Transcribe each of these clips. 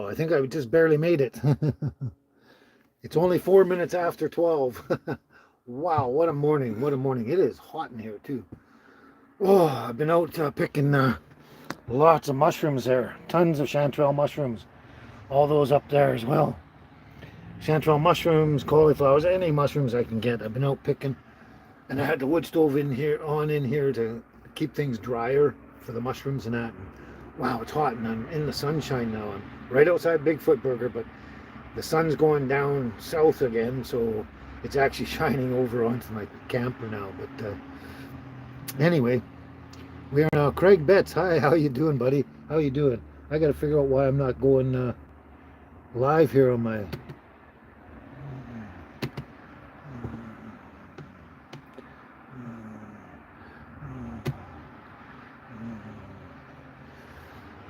Wow, I think I just barely made it. It's only 4 minutes after 12. Wow, what a morning. What a morning. It is hot in here too. Oh, I've been out picking lots of mushrooms there. Tons of chanterelle mushrooms. All those up there as well. Chanterelle mushrooms, cauliflowers, any mushrooms I can get. I've been out picking. And I had the wood stove in here to keep things drier for the mushrooms and that. And wow, it's hot and I'm in the sunshine now. I'm right outside Bigfoot Burger, but the sun's going down south again, so it's actually shining over onto my camper now. But anyway, we are now. Craig Betts, hi, how you doing, buddy? How you doing? I got to figure out why I'm not going live here on my.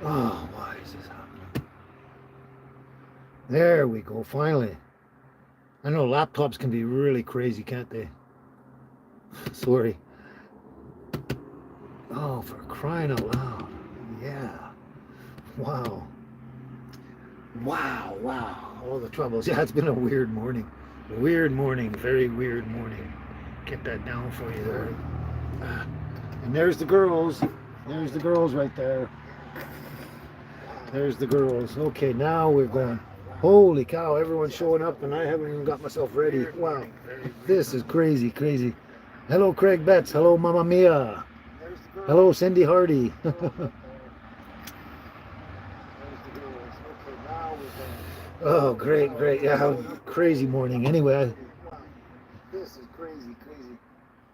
Oh, why is this happening? There we go, finally. I know laptops can be really crazy, can't they? Sorry. Oh, for crying out loud. Yeah. Wow. Wow, wow. All the troubles. Yeah, it's been a weird morning. Weird morning. Very weird morning. Get that down for you there. And there's the girls. There's the girls right there. There's the girls. Okay, now we're going. Holy cow, everyone's showing up and I haven't even got myself ready. Wow. This is crazy, crazy. Hello, Craig Betts. Hello, Mamma Mia. Hello, Cindy Hardy. Oh, great, great. Yeah, crazy morning. Anyway, this is crazy, crazy.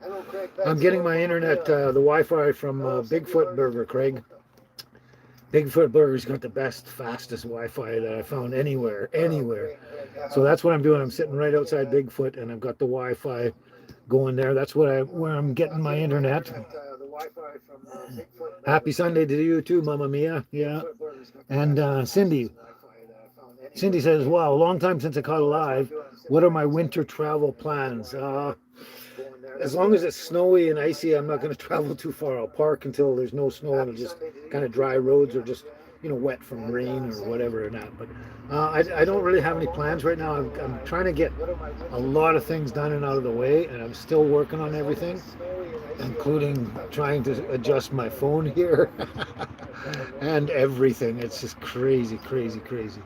Hello, Craig Betts. I'm getting my internet, the Wi-Fi from Bigfoot Burger, Craig. Bigfoot Burger's got the best, fastest Wi-Fi that I found anywhere. So that's what I'm doing. I'm sitting right outside Bigfoot, and I've got the Wi-Fi going there. That's where I'm getting my internet. Happy Sunday to you too, Mamma Mia. Yeah. And Cindy says, "Wow, a long time since I caught a live. What are my winter travel plans?" As long as it's snowy and icy, I'm not going to travel too far. I'll park until there's no snow and just kind of dry roads or just, wet from rain or whatever or not. But I don't really have any plans right now. I'm trying to get a lot of things done and out of the way, and I'm still working on everything, including trying to adjust my phone here and everything. It's just crazy, crazy, crazy,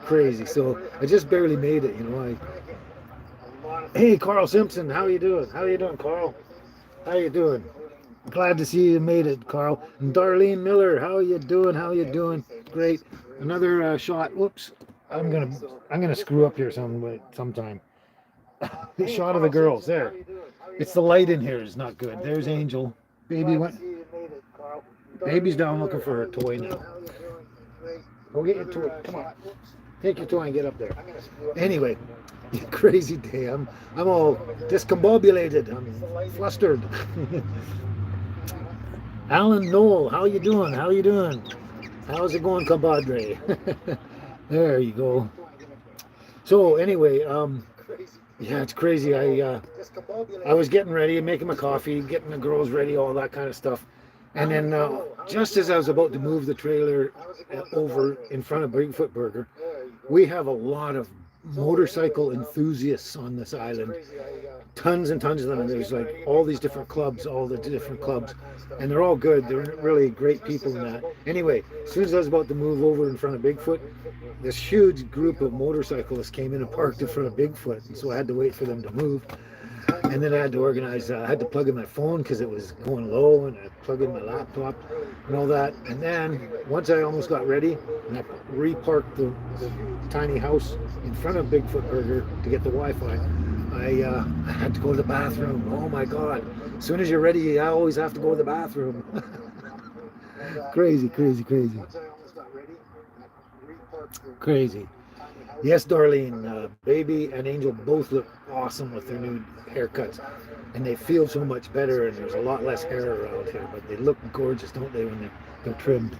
crazy. So I just barely made it, Hey, Carl Simpson, how you doing? How you doing, Carl? How you doing? Glad to see you made it, Carl. And Darlene Miller, how you doing? How you doing? Great. Another shot. Whoops. I'm gonna screw up here sometime. The shot of the girls there. It's the light in here is not good. There's Angel. Baby went. Baby's down looking for her toy now. Go get your toy. Come on. Take your toy and get up there. Anyway. Crazy day. I'm all discombobulated. I'm flustered. Alan Knoll, how you doing? How you doing? How's it going, compadre? There you go. So anyway, yeah, it's crazy. I was getting ready, making my coffee, getting the girls ready, all that kind of stuff. And then just as I was about to move the trailer over in front of Bigfoot Burger, we have a lot of motorcycle enthusiasts on this island, tons and tons of them. And there's like all the different clubs, and they're all good. They're really great people in that. Anyway, as soon as I was about to move over in front of Bigfoot, this huge group of motorcyclists came in and parked in front of Bigfoot, and so I had to wait for them to move. And then I had to organize, I had to plug in my phone because it was going low, and I plugged in my laptop and all that. And then once I almost got ready, and I reparked the tiny house in front of Bigfoot Burger to get the Wi-Fi, I had to go to the bathroom. Oh my God. As soon as you're ready, I always have to go to the bathroom. Crazy, crazy, crazy. Crazy. Yes, Darlene, Baby and Angel both look awesome with their new haircuts, and they feel so much better, and there's a lot less hair around here, but they look gorgeous, don't they, when they're trimmed.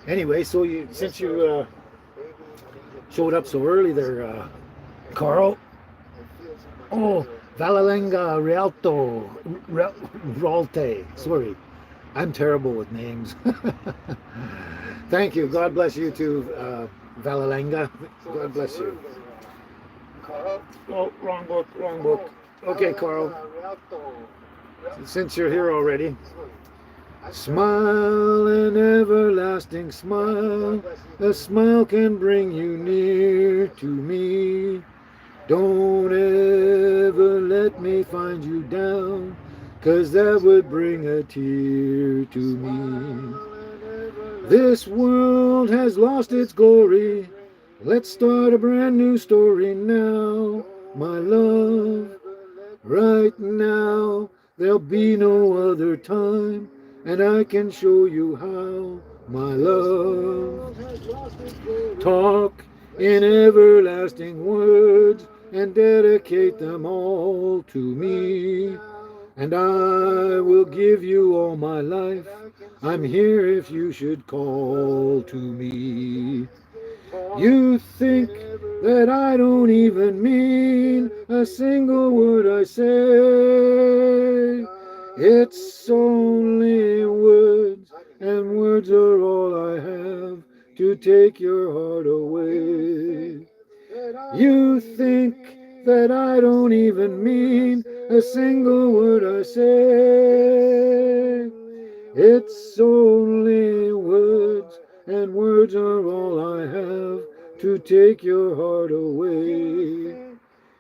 Anyway, so since you showed up so early there, Carl. Oh, Valalenga Rialto, Ralte, sorry. I'm terrible with names. Thank you. God bless you too, Valalenga. God bless you. Oh, wrong book, wrong book. Okay, Carl. Since you're here already. Smile, an everlasting smile. A smile can bring you near to me. Don't ever let me find you down, 'cause that would bring a tear to me. This world has lost its glory. Let's start a brand new story now, my love. Right now, there'll be no other time, and I can show you how, my love. Talk in everlasting words and dedicate them all to me. And I will give you all my life. I'm here if you should call to me. You think that I don't even mean a single word I say. It's only words, and words are all I have to take your heart away. You think that I don't even mean a single word I say. It's only words, and words are all I have to take your heart away.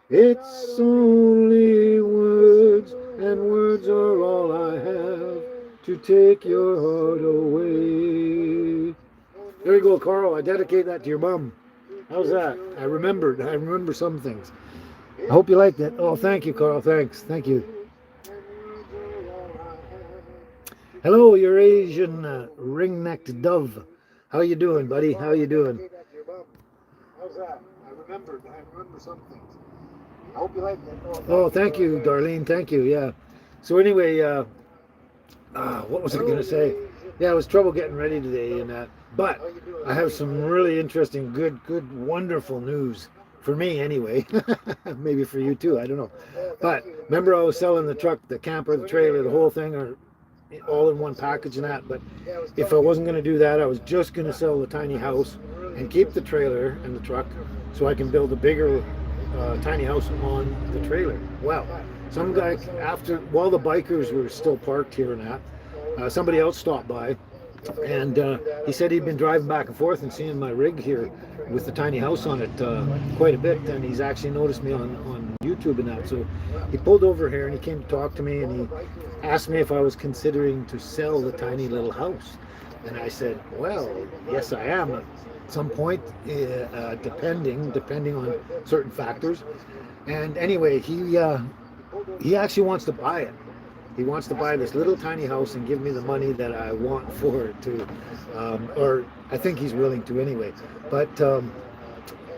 It's only words, and words are all I have to take your heart away. There you go, Carl. I dedicate that to your mom. How's that? I remember some things. I hope you liked it. Oh, thank you, Carl. Thanks. Thank you. Hello, Eurasian ring-necked dove. How you doing, buddy? How you doing? How's that? I remember some things. I hope you liked it. Oh, thank you, Darlene. Thank you. Yeah. So anyway, what was I going to say? Yeah, it was trouble getting ready today and that. But I have some really interesting, good, wonderful news. For me, anyway. Maybe for you too. I don't know. But remember I was selling the truck, the camper, the trailer, the whole thing, or all in one package and that. But if I wasn't going to do that, I was just going to sell the tiny house and keep the trailer and the truck so I can build a bigger tiny house on the trailer. Well, some guy, while the bikers were still parked here and that, somebody else stopped by, and he said he'd been driving back and forth and seeing my rig here with the tiny house on it quite a bit, and he's actually noticed me on YouTube and that. So he pulled over here and he came to talk to me, and he asked me if I was considering to sell the tiny little house. And I said, well, yes, I am at some point, depending on certain factors. And anyway, he actually wants to buy it. He wants to buy this little tiny house and give me the money that I want for it to, or I think he's willing to anyway. But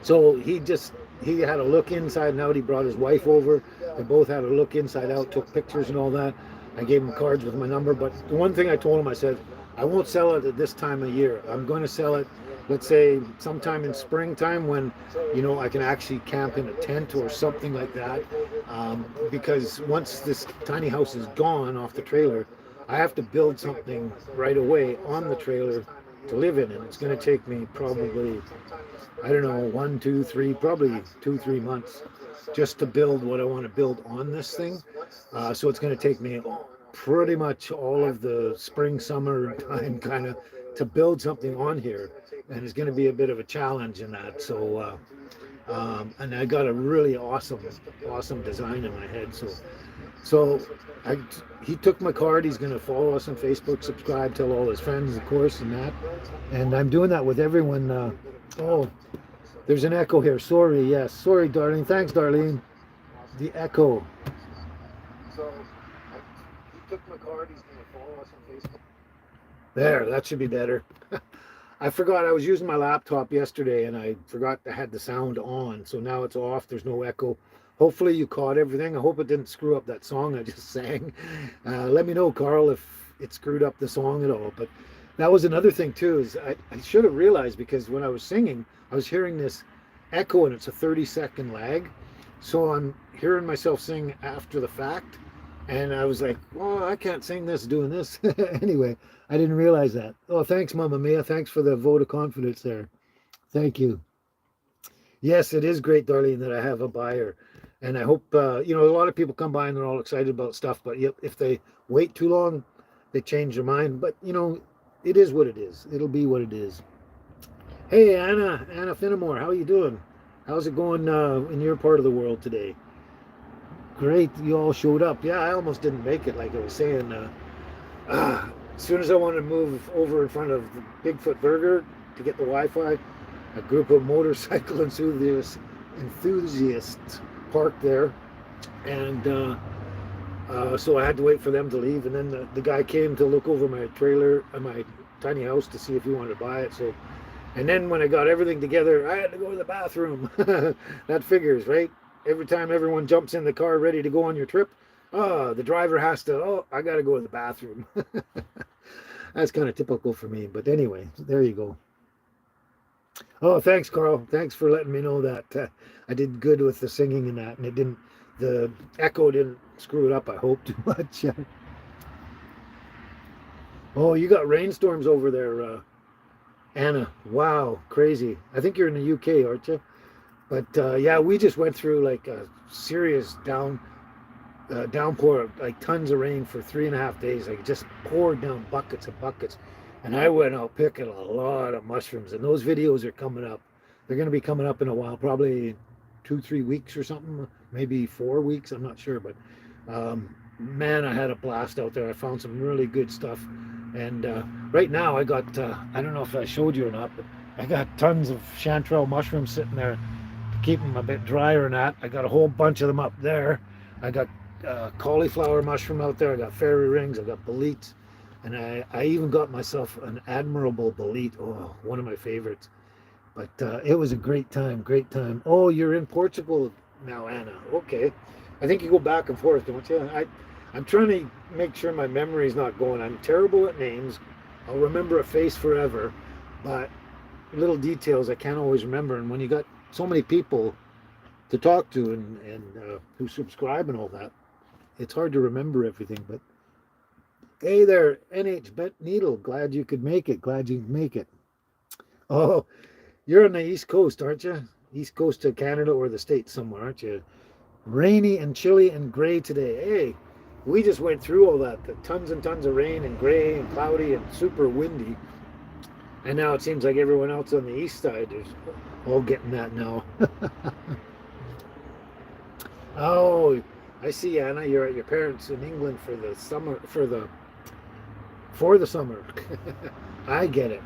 so he had a look inside and out. He brought his wife over. They both had a look inside out, took pictures and all that. I gave him cards with my number. But the one thing I told him, I said, I won't sell it at this time of year. I'm going to sell it, let's say, sometime in springtime when, I can actually camp in a tent or something like that. Because once this tiny house is gone off the trailer, I have to build something right away on the trailer to live in. And it's going to take me probably, I don't know, 1, 2, 3, probably 2, 3 months just to build what I want to build on this thing. So it's going to take me pretty much all of the spring, summer time kind of to build something on here. And it's going to be a bit of a challenge in that. So, and I got a really awesome design in my head. So he took my card. He's going to follow us on Facebook, subscribe, tell all his friends, of course, and that. And I'm doing that with everyone. Oh, there's an echo here. Sorry. Yes. Sorry, darling. Thanks, Darlene. The echo. So he took my card. He's going to follow us on Facebook. There. That should be better. I forgot I was using my laptop yesterday and I forgot I had the sound on. So now it's off. There's no echo. Hopefully you caught everything. I hope it didn't screw up that song I just sang. Let me know, Carl, if it screwed up the song at all. But that was another thing too, is I should have realized, because when I was singing, I was hearing this echo and it's a 30-second lag. So I'm hearing myself sing after the fact. And I was like, well, I can't sing this doing this. Anyway, I didn't realize that. Oh, thanks, Mama Mia. Thanks for the vote of confidence there. Thank you. Yes, it is great, Darlene, that I have a buyer. And I hope, a lot of people come by and they're all excited about stuff, but yep, if they wait too long, they change their mind. But, it is what it is. It'll be what it is. Hey, Anna Finnemore, how are you doing? How's it going in your part of the world today? Great, you all showed up. Yeah, I almost didn't make it, like I was saying. As soon as I wanted to move over in front of the Bigfoot Burger to get the Wi-Fi, a group of motorcycle enthusiasts parked there, and so I had to wait for them to leave. And then the guy came to look over my trailer, my tiny house, to see if he wanted to buy it. So, and then when I got everything together, I had to go to the bathroom. That figures, right? Every time everyone jumps in the car ready to go on your trip, the driver has to, I got to go to the bathroom. That's kind of typical for me. But anyway, there you go. Oh, thanks, Carl. Thanks for letting me know that I did good with the singing and that, and the echo didn't screw it up, I hope, too much. Oh, you got rainstorms over there, Anna. Wow, crazy. I think you're in the UK, aren't you? But yeah, we just went through like a serious downpour of like tons of rain for 3.5 days. Like it just poured down buckets and buckets. And I went out picking a lot of mushrooms. And those videos are coming up. They're going to be coming up in a while, probably 2-3 weeks or something, maybe 4 weeks. I'm not sure. But man, I had a blast out there. I found some really good stuff. And right now I got, I don't know if I showed you or not, but I got tons of chanterelle mushrooms sitting there to keep them a bit drier and that. I got a whole bunch of them up there. I got cauliflower mushroom out there. I got fairy rings. I got boletes. And I even got myself an admirable bolete. Oh, one of my favorites. But it was a great time, great time. Oh, you're in Portugal now, Anna. Okay. I think you go back and forth, don't you? I'm trying to make sure my memory's not going. I'm terrible at names. I'll remember a face forever, but little details I can't always remember. And when you got so many people to talk to and who subscribe and all that, it's hard to remember everything. But hey there, NH Bent Needle. Glad you could make it. Glad you could make it. Oh, you're on the East Coast, aren't you? East Coast of Canada or the States somewhere, aren't you? Rainy and chilly and gray today. Hey, we just went through all that. The tons and tons of rain and gray and cloudy and super windy. And now it seems like everyone else on the east side is all getting that now. Oh, I see, Anna. You're at your parents in England for the summer, for the summer. I get it.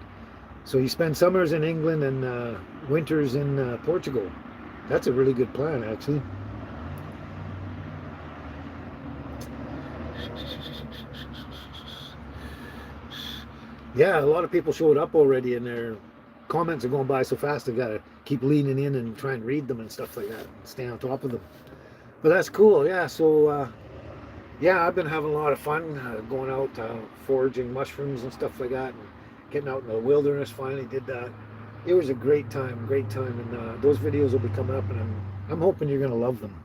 So you spend summers in England and winters in Portugal. That's a really good plan, actually. Yeah, a lot of people showed up already, and their comments are going by so fast. I gotta keep leaning in and try and read them and stuff like that, and stay on top of them. But that's cool. Yeah. So yeah, I've been having a lot of fun going out foraging mushrooms and stuff like that, and getting out in the wilderness. Finally did that. It was a great time, and those videos will be coming up, and I'm hoping you're gonna love them.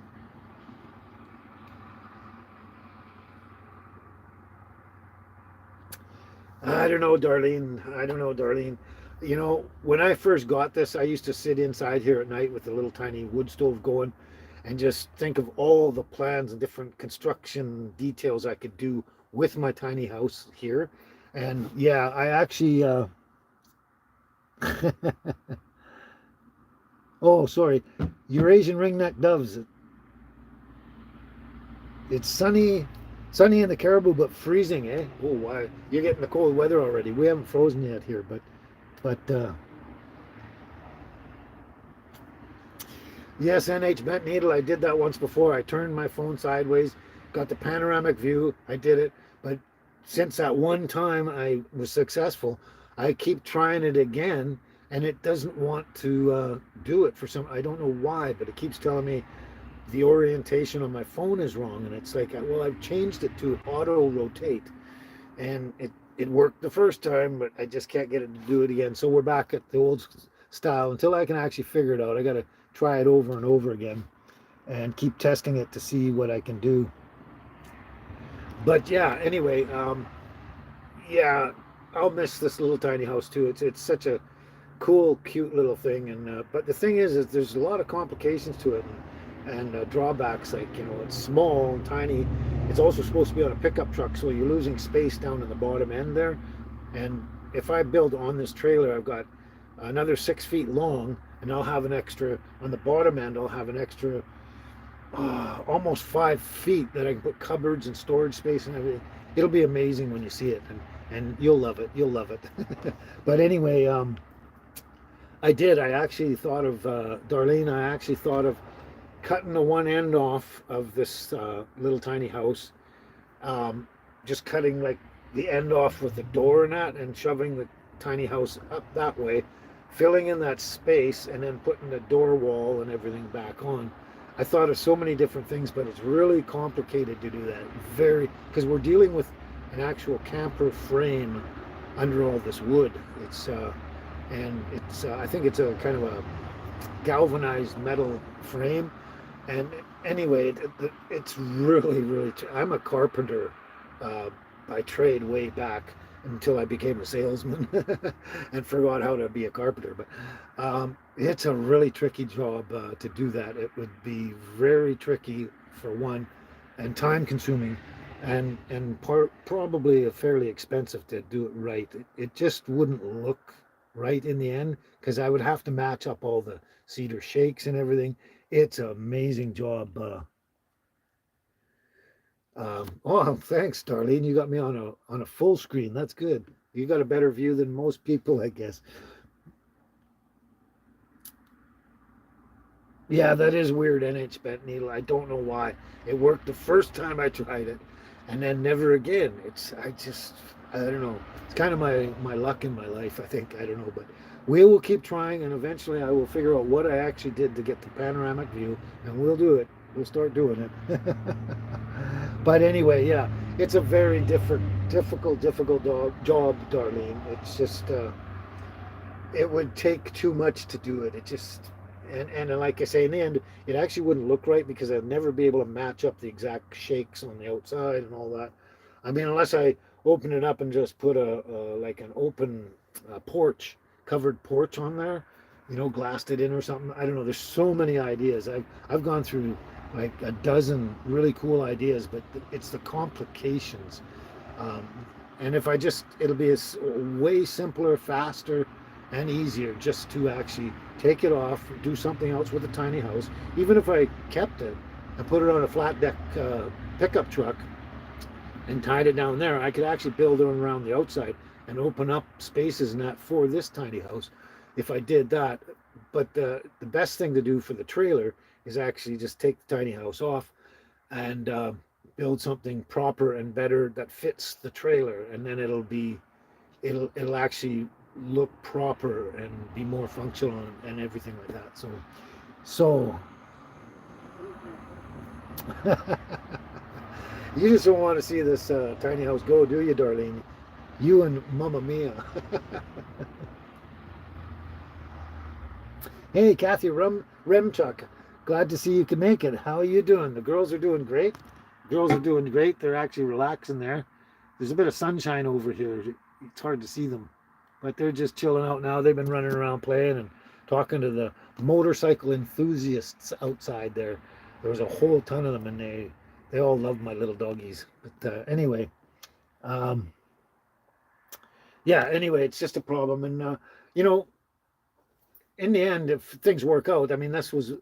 I don't know, Darlene. I don't know, Darlene. When I first got this, I used to sit inside here at night with a little tiny wood stove going and just think of all the plans and different construction details I could do with my tiny house here. And yeah, I actually, oh, sorry, Eurasian ringneck doves. It's sunny in the Caribou, but freezing, eh? Oh, why? You're getting the cold weather already. We haven't frozen yet here, but yes, NH Bent Needle. I did that once before. I turned my phone sideways, got the panoramic view. I did it, but since that one time I was successful, I keep trying it again, and it doesn't want to do it for some. I don't know why, but it keeps telling me the orientation on my phone is wrong, and it's like, well, I've changed it to auto rotate, and it worked the first time, but I just can't get it to do it again. So we're back at the old style until I can actually figure it out. I got to try it over and over again and keep testing it to see what I can do. But yeah, anyway, yeah, I'll miss this little tiny house too. It's such a cool, cute little thing. And but the thing is there's a lot of complications to it, and drawbacks. Like, it's small and tiny. It's also supposed to be on a pickup truck, so you're losing space down in the bottom end there. And if I build on this trailer, I've got another 6 feet long, and I'll have an extra on the bottom end. I'll have an extra almost 5 feet that I can put cupboards and storage space and everything. It'll be amazing when you see it, and you'll love it. You'll love it. But anyway, I actually thought of Darlene. I actually thought of cutting the one end off of this little tiny house, just cutting like the end off with the door and that, and shoving the tiny house up that way, filling in that space, and then putting the door wall and everything back on. I thought of so many different things, but it's really complicated to do that. Very, because we're dealing with an actual camper frame under all this wood. It's I think it's a kind of a galvanized metal frame. And anyway, it's really, really. I'm a carpenter by trade way back until I became a salesman and forgot how to be a carpenter. But it's a really tricky job to do that. It would be very tricky for one, and time consuming, and probably fairly expensive to do it right. It just wouldn't look right in the end because I would have to match up all the cedar shakes and everything. It's an amazing job. Oh, thanks, Darlene. You got me on a full screen. That's good. You got a better view than most people, I guess. Yeah, that is weird, NH bent needle. I don't know why. It worked the first time I tried it, and then never again. I don't know. It's kind of my luck in my life, I think. I don't know, but we will keep trying, and eventually I will figure out what I actually did to get the panoramic view, and we'll do it. We'll start doing it. But anyway, yeah, it's a very difficult job, Darlene. It's just, it would take too much to do it. It just, and like I say, in the end, it actually wouldn't look right because I'd never be able to match up the exact shakes on the outside and all that. I mean, unless I open it up and just put like an open covered porch on there, glassed it in or something. I don't know. There's so many ideas. I've gone through like a dozen really cool ideas, but it's the complications. Um, and if it'll be way simpler, faster, and easier just to actually take it off, do something else with a tiny house. Even if I kept it and put it on a flat deck pickup truck and tied it down there, I could actually build it around the outside and open up spaces in that for this tiny house if I did that. But the best thing to do for the trailer is actually just take the tiny house off and build something proper and better that fits the trailer, and then it'll actually look proper and be more functional and everything like that. So you just don't want to see this tiny house go, do you, Darlene? You and Mamma Mia. Hey, Kathy Remchuk. Glad to see you can make it. How are you doing? The girls are doing great. Girls are doing great. They're actually relaxing there. There's a bit of sunshine over here. It's hard to see them, but they're just chilling out now. They've been running around playing and talking to the motorcycle enthusiasts outside there. There was a whole ton of them, and they all love my little doggies. But anyway, um, yeah. Anyway, it's just a problem, and you know, in the end, if things work out, I mean, this was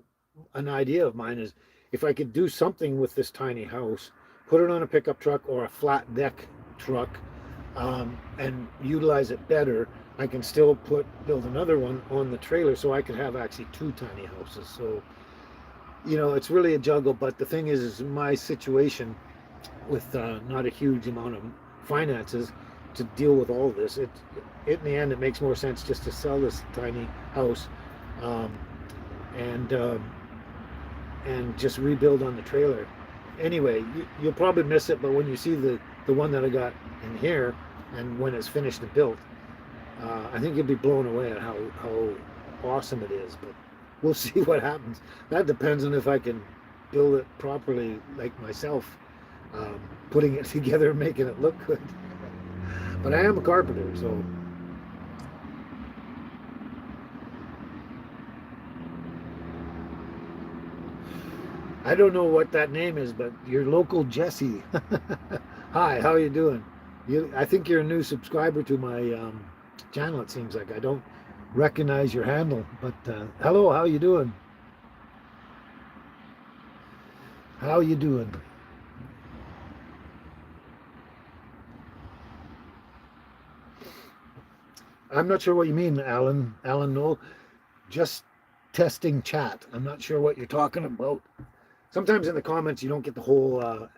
an idea of mine, is if I could do something with this tiny house, put it on a pickup truck or a flat deck truck, and utilize it better, I can still build another one on the trailer, so I could have actually two tiny houses. So it's really a juggle. But the thing is my situation with not a huge amount of finances to deal with all this, in the end, it makes more sense just to sell this tiny house, um, and just rebuild on the trailer. Anyway, you'll probably miss it, but when you see the one that I got in here, and when it's finished and built, I think you'll be blown away at how awesome it is. But we'll see what happens. That depends on if I can build it properly, like myself. putting it together and making it look good. But I am a carpenter, so I don't know what that name is, but your local Jesse. Hi, how are you doing? I think you're a new subscriber to my channel. It seems like I don't recognize your handle, but hello, how you doing? How you doing? I'm not sure what you mean, Alan. Alan, no, just testing chat. I'm not sure what you're talking about. Sometimes in the comments you don't get the whole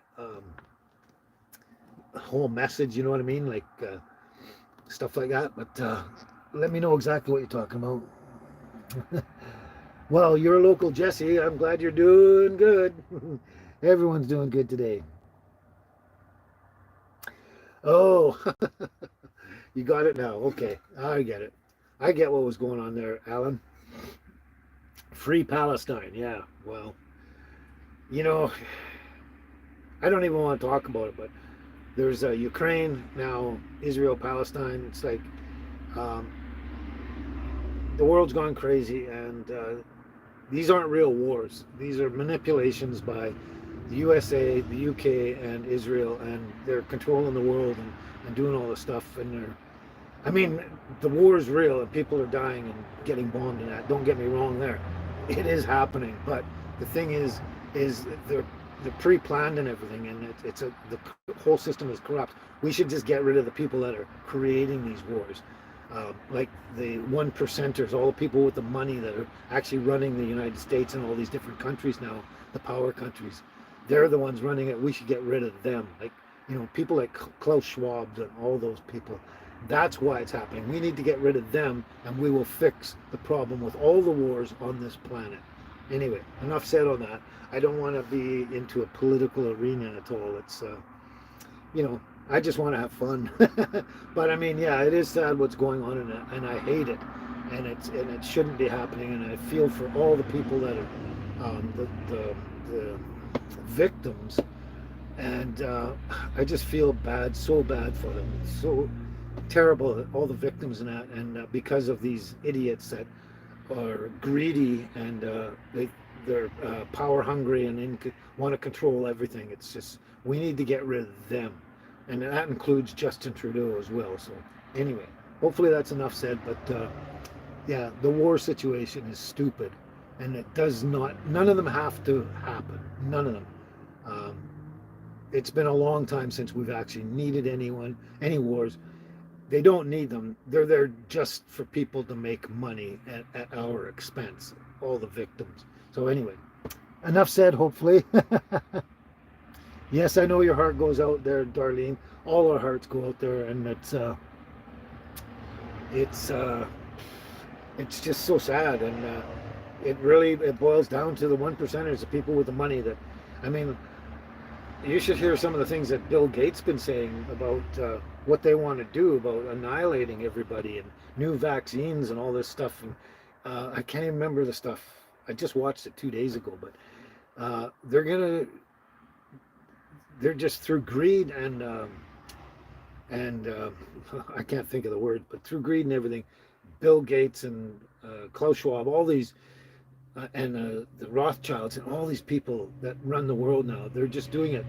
message. You know what I mean, like stuff like that. But let me know exactly what you're talking about. Well, you're a local Jesse. I'm glad you're doing good. Everyone's doing good today. Oh, you got it now. Okay, I get it. I get what was going on there, Alan. Free Palestine. Yeah. Well, you know, I don't even want to talk about it, but there's Ukraine now, Israel, Palestine. It's like um, the world's gone crazy, and these aren't real wars. These are manipulations by the USA, the UK, and Israel, and they're controlling the world and doing all this stuff. And I mean, the war is real, and people are dying and getting bombed and that. Don't get me wrong there. It is happening, but the thing is they're pre-planned and everything, and the whole system is corrupt. We should just get rid of the people that are creating these wars, like the one percenters, all the people with the money that are actually running the United States and all these different countries now, the power countries. They're the ones running it. We should get rid of them. Like, people like Klaus Schwab and all those people. That's why it's happening. We need to get rid of them, and we will fix the problem with all the wars on this planet. Anyway, enough said on that. I don't want to be into a political arena at all. It's, I just want to have fun. But I mean, yeah, it is sad what's going on, and I hate it, and it shouldn't be happening. And I feel for all the people that are the victims, and I just feel bad, so bad for them. It's so terrible, all the victims and that, and because of these idiots that are greedy, and they're power hungry and want to control everything. It's just, we need to get rid of them, and that includes Justin Trudeau as well. So anyway, hopefully that's enough said. But yeah, the war situation is stupid, and it does not, none of them have to happen, none of them. It's been a long time since we've actually needed any wars. They don't need them. They're there just for people to make money at our expense, all the victims. So anyway, enough said, hopefully. Yes, I know your heart goes out there, Darlene. All our hearts go out there, and it's just so sad, and it boils down to the one percenters, the people with the money that, I mean, you should hear some of the things that Bill Gates been saying about what they want to do about annihilating everybody and new vaccines and all this stuff. And I can't even remember the stuff. I just watched it 2 days ago, but they're just through greed and I can't think of the word, but through greed and everything, Bill Gates and Klaus Schwab, all these and the Rothschilds and all these people that run the world now, they're just doing it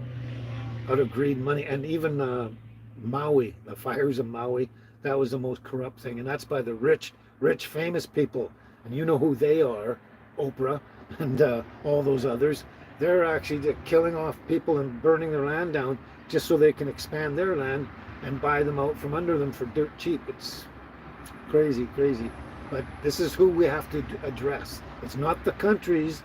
out of greed and money. And even Maui, the fires of Maui, that was the most corrupt thing. And that's by the rich, famous people. And you know who they are, Oprah and all those others. They're actually killing off people and burning their land down just so they can expand their land and buy them out from under them for dirt cheap. It's crazy, crazy. But this is who we have to address. It's not the countries,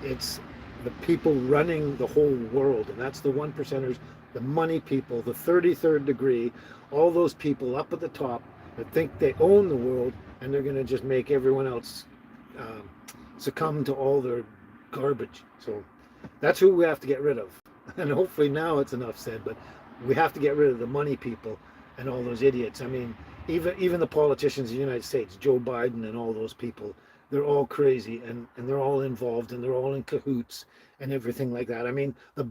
it's the people running the whole world. And that's the one percenters, the money people, the 33rd degree, all those people up at the top that think they own the world, and they're going to just make everyone else succumb to all their garbage. So that's who we have to get rid of. And hopefully now it's enough said, but we have to get rid of the money people and all those idiots. I mean, even the politicians in the United States, Joe Biden and all those people, they're all crazy, and they're all involved, and they're all in cahoots and everything like that. I mean, the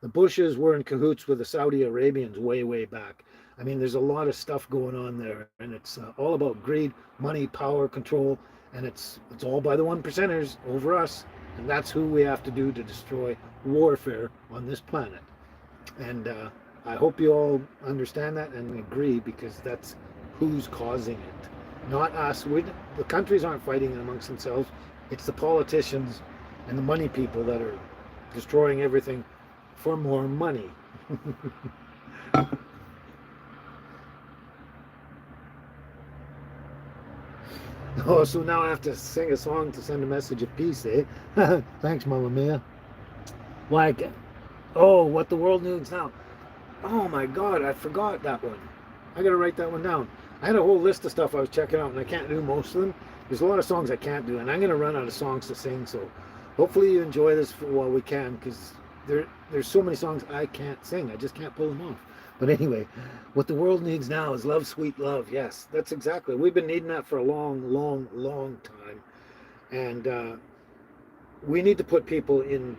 The Bushes were in cahoots with the Saudi Arabians way back. I mean, there's a lot of stuff going on there, and it's all about greed, money, power, control, and it's all by the one percenters over us, and that's who we have to do to destroy warfare on this planet. And I hope you all understand that and agree, because that's who's causing it, not us. The countries aren't fighting amongst themselves. It's the politicians and the money people that are destroying everything for more money. Oh, so now I have to sing a song to send a message of peace, eh? Thanks, Mama Mia. Why? Oh, what the world needs now. Oh my God, I forgot that one. I gotta write that one down. I had a whole list of stuff I was checking out, and I can't do most of them. There's a lot of songs I can't do, and I'm gonna run out of songs to sing. So hopefully you enjoy this while we can, because there's so many songs I can't sing. I just can't pull them off. But anyway, what the world needs now is love, sweet love. Yes, that's exactly. We've been needing that for a long time, and we need to put people in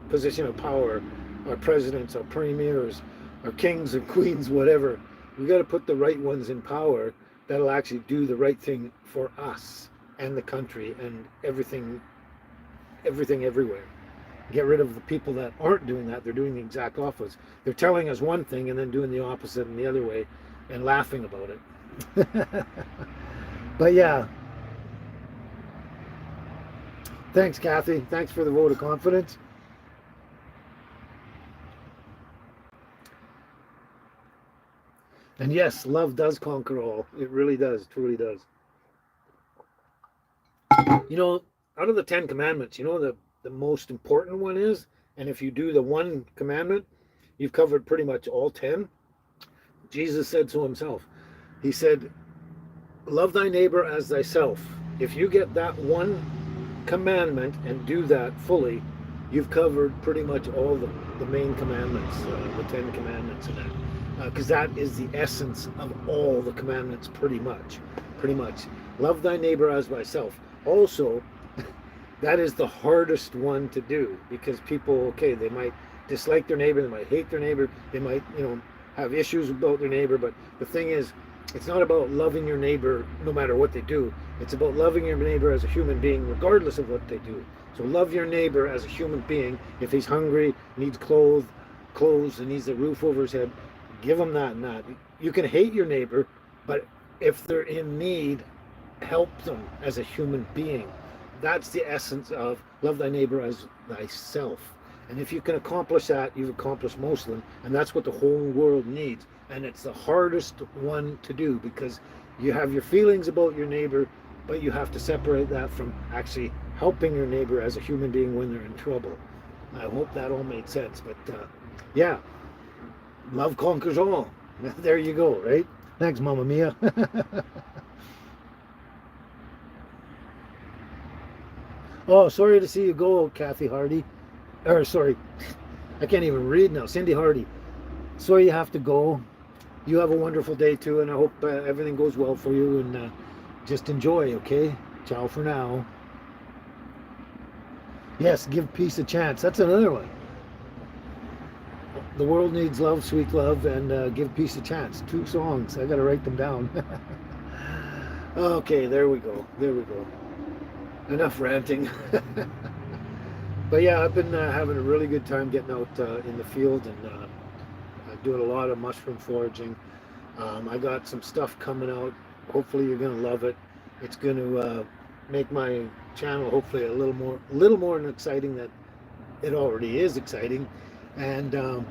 position of power. Our presidents, our premiers, our kings and queens, whatever. We got to put the right ones in power that'll actually do the right thing for us and the country and everything everywhere. Get rid of the people that aren't doing that. They're doing the exact opposite. They're telling us one thing and then doing the opposite in the other way and laughing about it. But yeah. Thanks, Kathy. Thanks for the vote of confidence. And yes, love does conquer all. It really does, truly does. You know, out of the 10 commandments, you know the most important one is, and if you do the one commandment, you've covered pretty much all 10. Jesus said so himself. He said, love thy neighbor as thyself. If you get that one commandment and do that fully, you've covered pretty much all the main commandments, the 10 commandments and that. Because that is the essence of all the commandments, pretty much. Love thy neighbor as thyself. Also, that is the hardest one to do, because people, okay, they might dislike their neighbor, they might hate their neighbor, they might, have issues about their neighbor. But the thing is, it's not about loving your neighbor no matter what they do. It's about loving your neighbor as a human being, regardless of what they do. So love your neighbor as a human being. If he's hungry, needs clothes, and needs a roof over his head, give them that and that. You can hate your neighbor, but if they're in need, help them as a human being. That's the essence of love thy neighbor as thyself. And if you can accomplish that, you've accomplished most of them. And that's what the whole world needs. And it's the hardest one to do, because you have your feelings about your neighbor, but you have to separate that from actually helping your neighbor as a human being when they're in trouble. I hope that all made sense. But yeah, love conquers all. There you go, right? Thanks, Mama Mia. Oh, sorry to see you go, Kathy Hardy. Or sorry, I can't even read now. Cindy Hardy. Sorry you have to go. You have a wonderful day too, and I hope everything goes well for you, and just enjoy, okay? Ciao for now. Yes, give peace a chance. That's another one. The world needs love, sweet love, and give peace a chance. 2 songs. I got to write them down. Okay, there we go. Enough ranting. But yeah, I've been having a really good time getting out in the field and doing a lot of mushroom foraging. I got some stuff coming out. Hopefully you're going to love it. It's going to make my channel hopefully a little more exciting than it already is exciting, and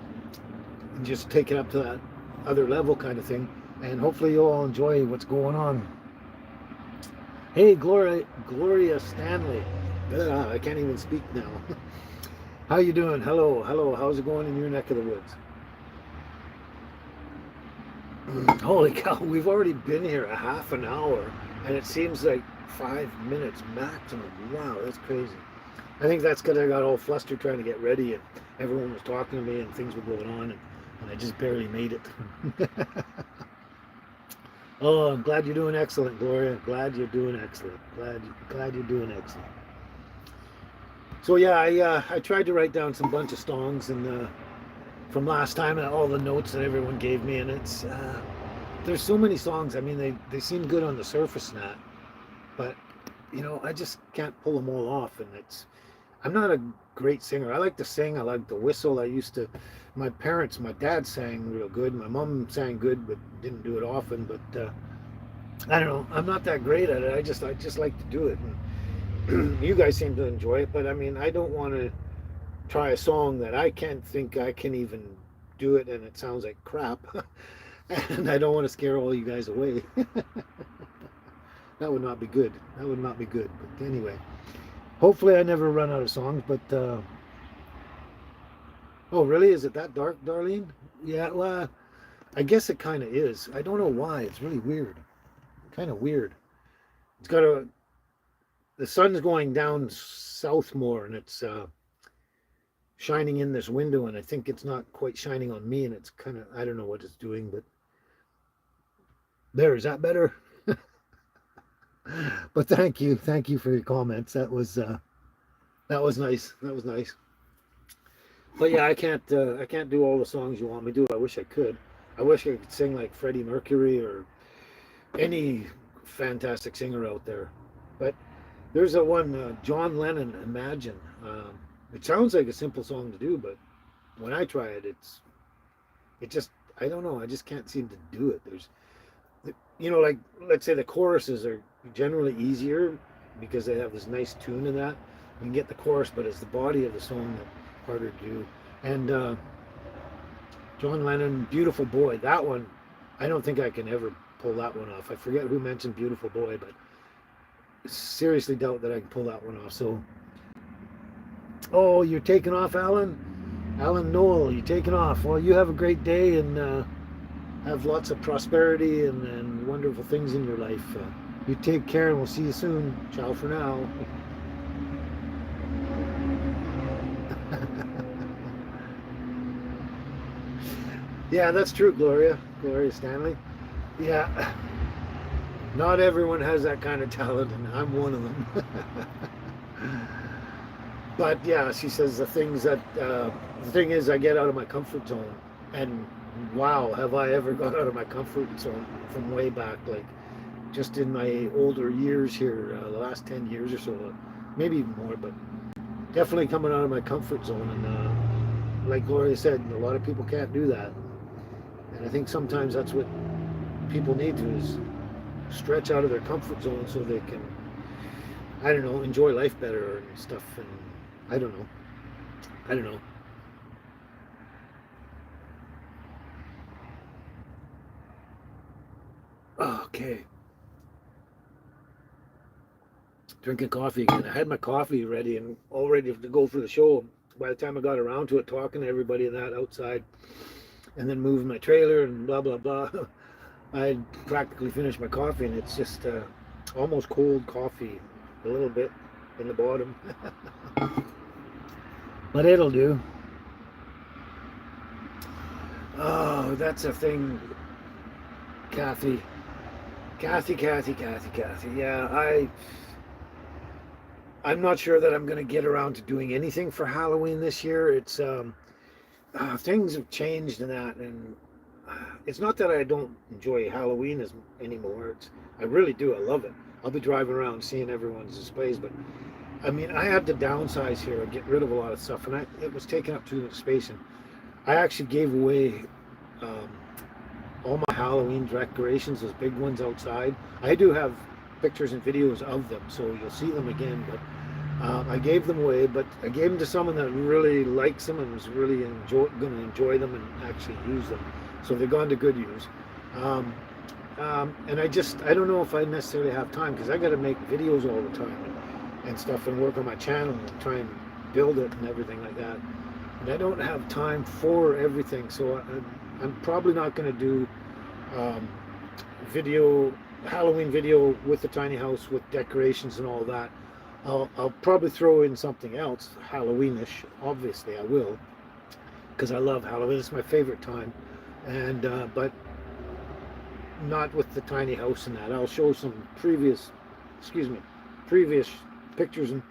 just take it up to that other level kind of thing. And hopefully you'll all enjoy what's going on. Hey, Gloria Stanley. I can't even speak now. How you doing? Hello. How's it going in your neck of the woods? Holy cow, we've already been here a half an hour, and it seems like 5 minutes maximum. Wow, that's crazy. I think that's because I got all flustered trying to get ready, and everyone was talking to me, and things were going on, and I just barely made it. Oh, I'm glad you're doing excellent, Gloria. Glad you're doing excellent. Glad you're doing excellent. So yeah, I tried to write down some bunch of songs, and from last time and all the notes that everyone gave me, and it's there's so many songs. I mean, they seem good on the surface and that, but you know, I just can't pull them all off, and I'm not a great singer. I like to sing. I like to whistle. My dad sang real good. My mom sang good, but didn't do it often. But I don't know. I'm not that great at it. I just like to do it. And you guys seem to enjoy it, but I mean, I don't want to try a song that I can't think I can even do it, and it sounds like crap. And I don't want to scare all you guys away. That would not be good. That would not be good. But anyway, hopefully I never run out of songs. But oh, really? Is it that dark, Darlene? Yeah. Well, I guess it kind of is. I don't know why. It's really weird. Kind of weird. It's got the sun's going down south more, and it's shining in this window, and I think it's not quite shining on me, and it's kind of, I don't know what it's doing, but there, is that better? But thank you for your comments. That was nice. That was nice. But yeah, I can't do all the songs you want me to do. I wish I could. I wish I could sing like Freddie Mercury or any fantastic singer out there. But there's a one, John Lennon, Imagine. It sounds like a simple song to do, but when I try it, it just, I don't know, I just can't seem to do it. There's, you know, like, let's say the choruses are generally easier because they have this nice tune in that. You can get the chorus, but it's the body of the song that's harder to do. And John Lennon, Beautiful Boy, that one, I don't think I can ever pull that one off. I forget who mentioned Beautiful Boy, but seriously doubt that I can pull that one off. So, oh, you're taking off, Alan? Alan Noel, you're taking off. Well, you have a great day, and have lots of prosperity and wonderful things in your life. You take care, and we'll see you soon. Ciao for now. Yeah, that's true, Gloria Stanley. Yeah, not everyone has that kind of talent, and I'm one of them. But yeah, she says the thing is, I get out of my comfort zone, and wow, have I ever got out of my comfort zone from way back, like just in my older years here, the last 10 years or so, maybe even more, but definitely coming out of my comfort zone. And like Gloria said, a lot of people can't do that, and I think sometimes that's what people need to is stretch out of their comfort zone so they can, I don't know, enjoy life better and stuff. And I don't know. Okay. Drinking coffee again. I had my coffee ready and all ready to go for the show. By the time I got around to it, talking to everybody and that outside, and then moving my trailer and blah, blah, blah, I practically finished my coffee, and it's just almost cold coffee, a little bit in the bottom. But it'll do. Oh, that's a thing, Kathy. Yeah, I'm not sure that I'm going to get around to doing anything for Halloween this year. It's things have changed in that, and it's not that I don't enjoy Halloween anymore. I really do. I love it. I'll be driving around seeing everyone's displays, but I mean, I had to downsize here and get rid of a lot of stuff, and it was taking up too much space. And I actually gave away all my Halloween decorations, those big ones outside. I do have pictures and videos of them, so you'll see them again. But I gave them away, but I gave them to someone that really likes them and was really going to enjoy them and actually use them. So they've gone to good use. And I don't know if I necessarily have time, because I got to make videos all the time and stuff, and work on my channel and try and build it and everything like that. And I don't have time for everything, so I'm probably not going to do Halloween video with the tiny house with decorations and all that. I'll probably throw in something else Halloweenish. Obviously I will, because I love Halloween. It's my favorite time. And but not with the tiny house and that. I'll show some previous pictures and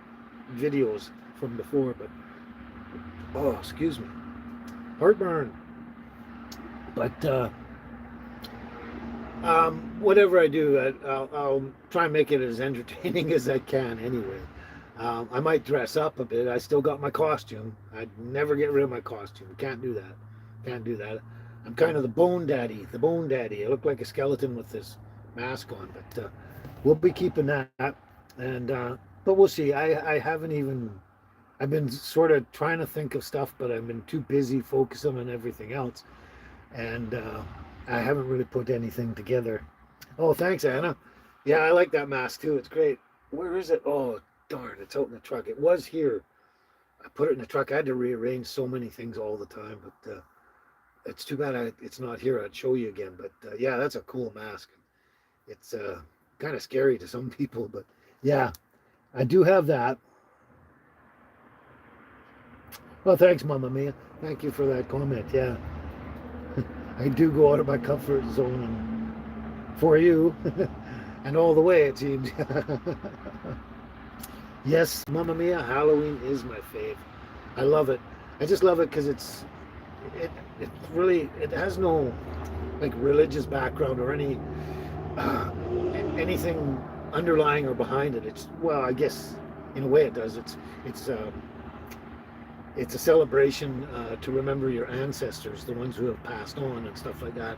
videos from before. But oh, excuse me, heartburn. But whatever I do, I'll try and make it as entertaining as I can anyway. I might dress up a bit. I still got my costume. I'd never get rid of my costume. Can't do that. Can't do that. I'm kind of the bone daddy. The bone daddy. I look like a skeleton with this mask on, but we'll be keeping that. And but we'll see. I haven't even. I've been sort of trying to think of stuff, but I've been too busy focusing on everything else, and I haven't really put anything together. Oh, thanks, Anna. Yeah, I like that mask too. It's great. Where is it? Oh, darn, it's out in the truck. It was here. I put it in the truck. I had to rearrange so many things all the time, but it's too bad it's not here. I'd show you again. But yeah, that's a cool mask. It's kind of scary to some people, but yeah, I do have that. Well, thanks, Mama Mia. Thank you for that comment. Yeah, I do go out of my comfort zone for you, and all the way it seems. Yes, Mamma Mia, Halloween is my fave. I love it. I just love it because it really it has no like religious background or uh, anything underlying or behind it. It's well, I guess in a way it does. It's it's a celebration to remember your ancestors, the ones who have passed on and stuff like that,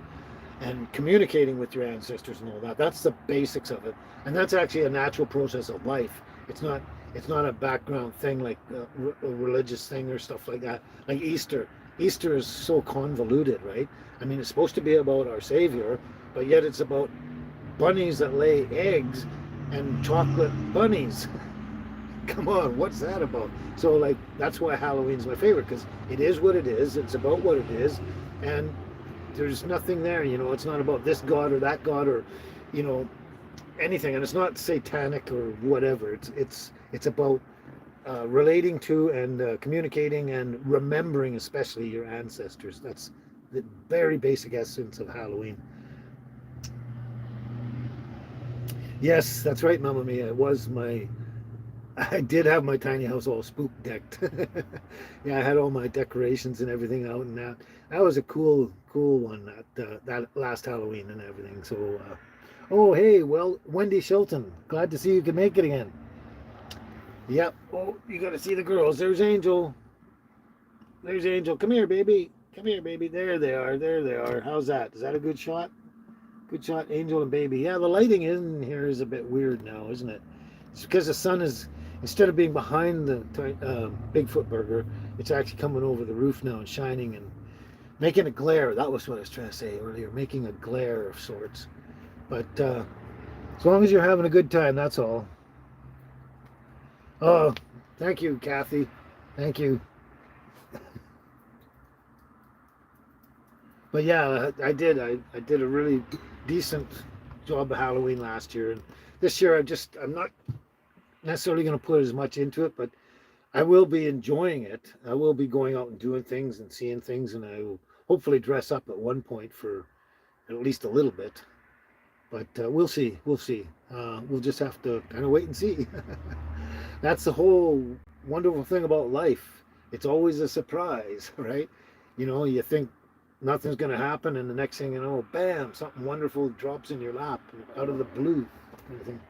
and communicating with your ancestors and all that. That's the basics of it, and that's actually a natural process of life. It's not it's not a background thing like a religious thing or stuff like that. Like Easter. Easter is so convoluted, right? I mean, it's supposed to be about our Savior, but yet it's about bunnies that lay eggs and chocolate bunnies. Come on, what's that about? So like that's why Halloween's my favorite, because it is what it is. It's about what it is, and there's nothing there. You know, it's not about this god or that god or, you know, anything, and it's not satanic or whatever. It's about relating to and communicating and remembering, especially your ancestors. That's the very basic essence of Halloween. Yes, that's right, Mamma Mia. It was my I did have my tiny house all spook decked. Yeah, I had all my decorations and everything out, and that was a cool one that last Halloween and everything. So, oh hey, well, Wendy Shelton, glad to see you can make it again. Yep. Oh, you got to see the girls. There's Angel. There's Angel. Come here, baby. Come here, baby. There they are. There they are. How's that? Is that a good shot? Good shot, Angel and baby. Yeah, the lighting in here is a bit weird now, isn't it? It's because the sun is, instead of being behind the Bigfoot burger, it's actually coming over the roof now and shining and making a glare. That was what I was trying to say earlier, making a glare of sorts. But as long as you're having a good time, that's all. Oh, thank you, Kathy. Thank you. But yeah, I did. I did a really decent job of Halloween last year, and this year I'm not necessarily going to put as much into it, but I will be enjoying it. I will be going out and doing things and seeing things, and I will hopefully dress up at one point for at least a little bit. But we'll see. We'll see. We'll just have to kind of wait and see. That's the whole wonderful thing about life. It's always a surprise, right? You know, you think nothing's going to happen, and the next thing you know, bam, something wonderful drops in your lap out of the blue. Kind of thing.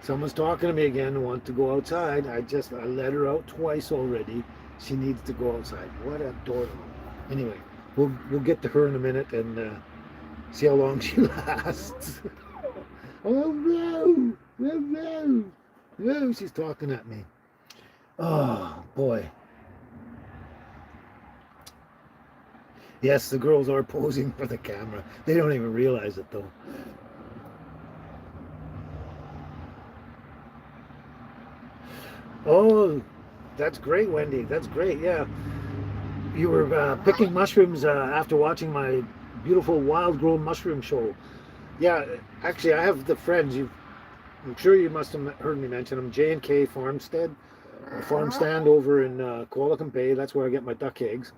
Someone's talking to me again and wants to go outside. I let her out twice already. She needs to go outside. What a doorknob. Anyway, we'll get to her in a minute and see how long she lasts. Oh no! Oh no! No, she's talking at me. Oh boy. Yes, the girls are posing for the camera. They don't even realize it though. Oh, that's great, Wendy. That's great. Yeah. You were picking mushrooms after watching my beautiful wild grown mushroom show. Yeah, actually, I have the friends. I'm sure you must have heard me mention them. J&K Farmstead, a farm stand over in Qualicum Bay. That's where I get my duck eggs.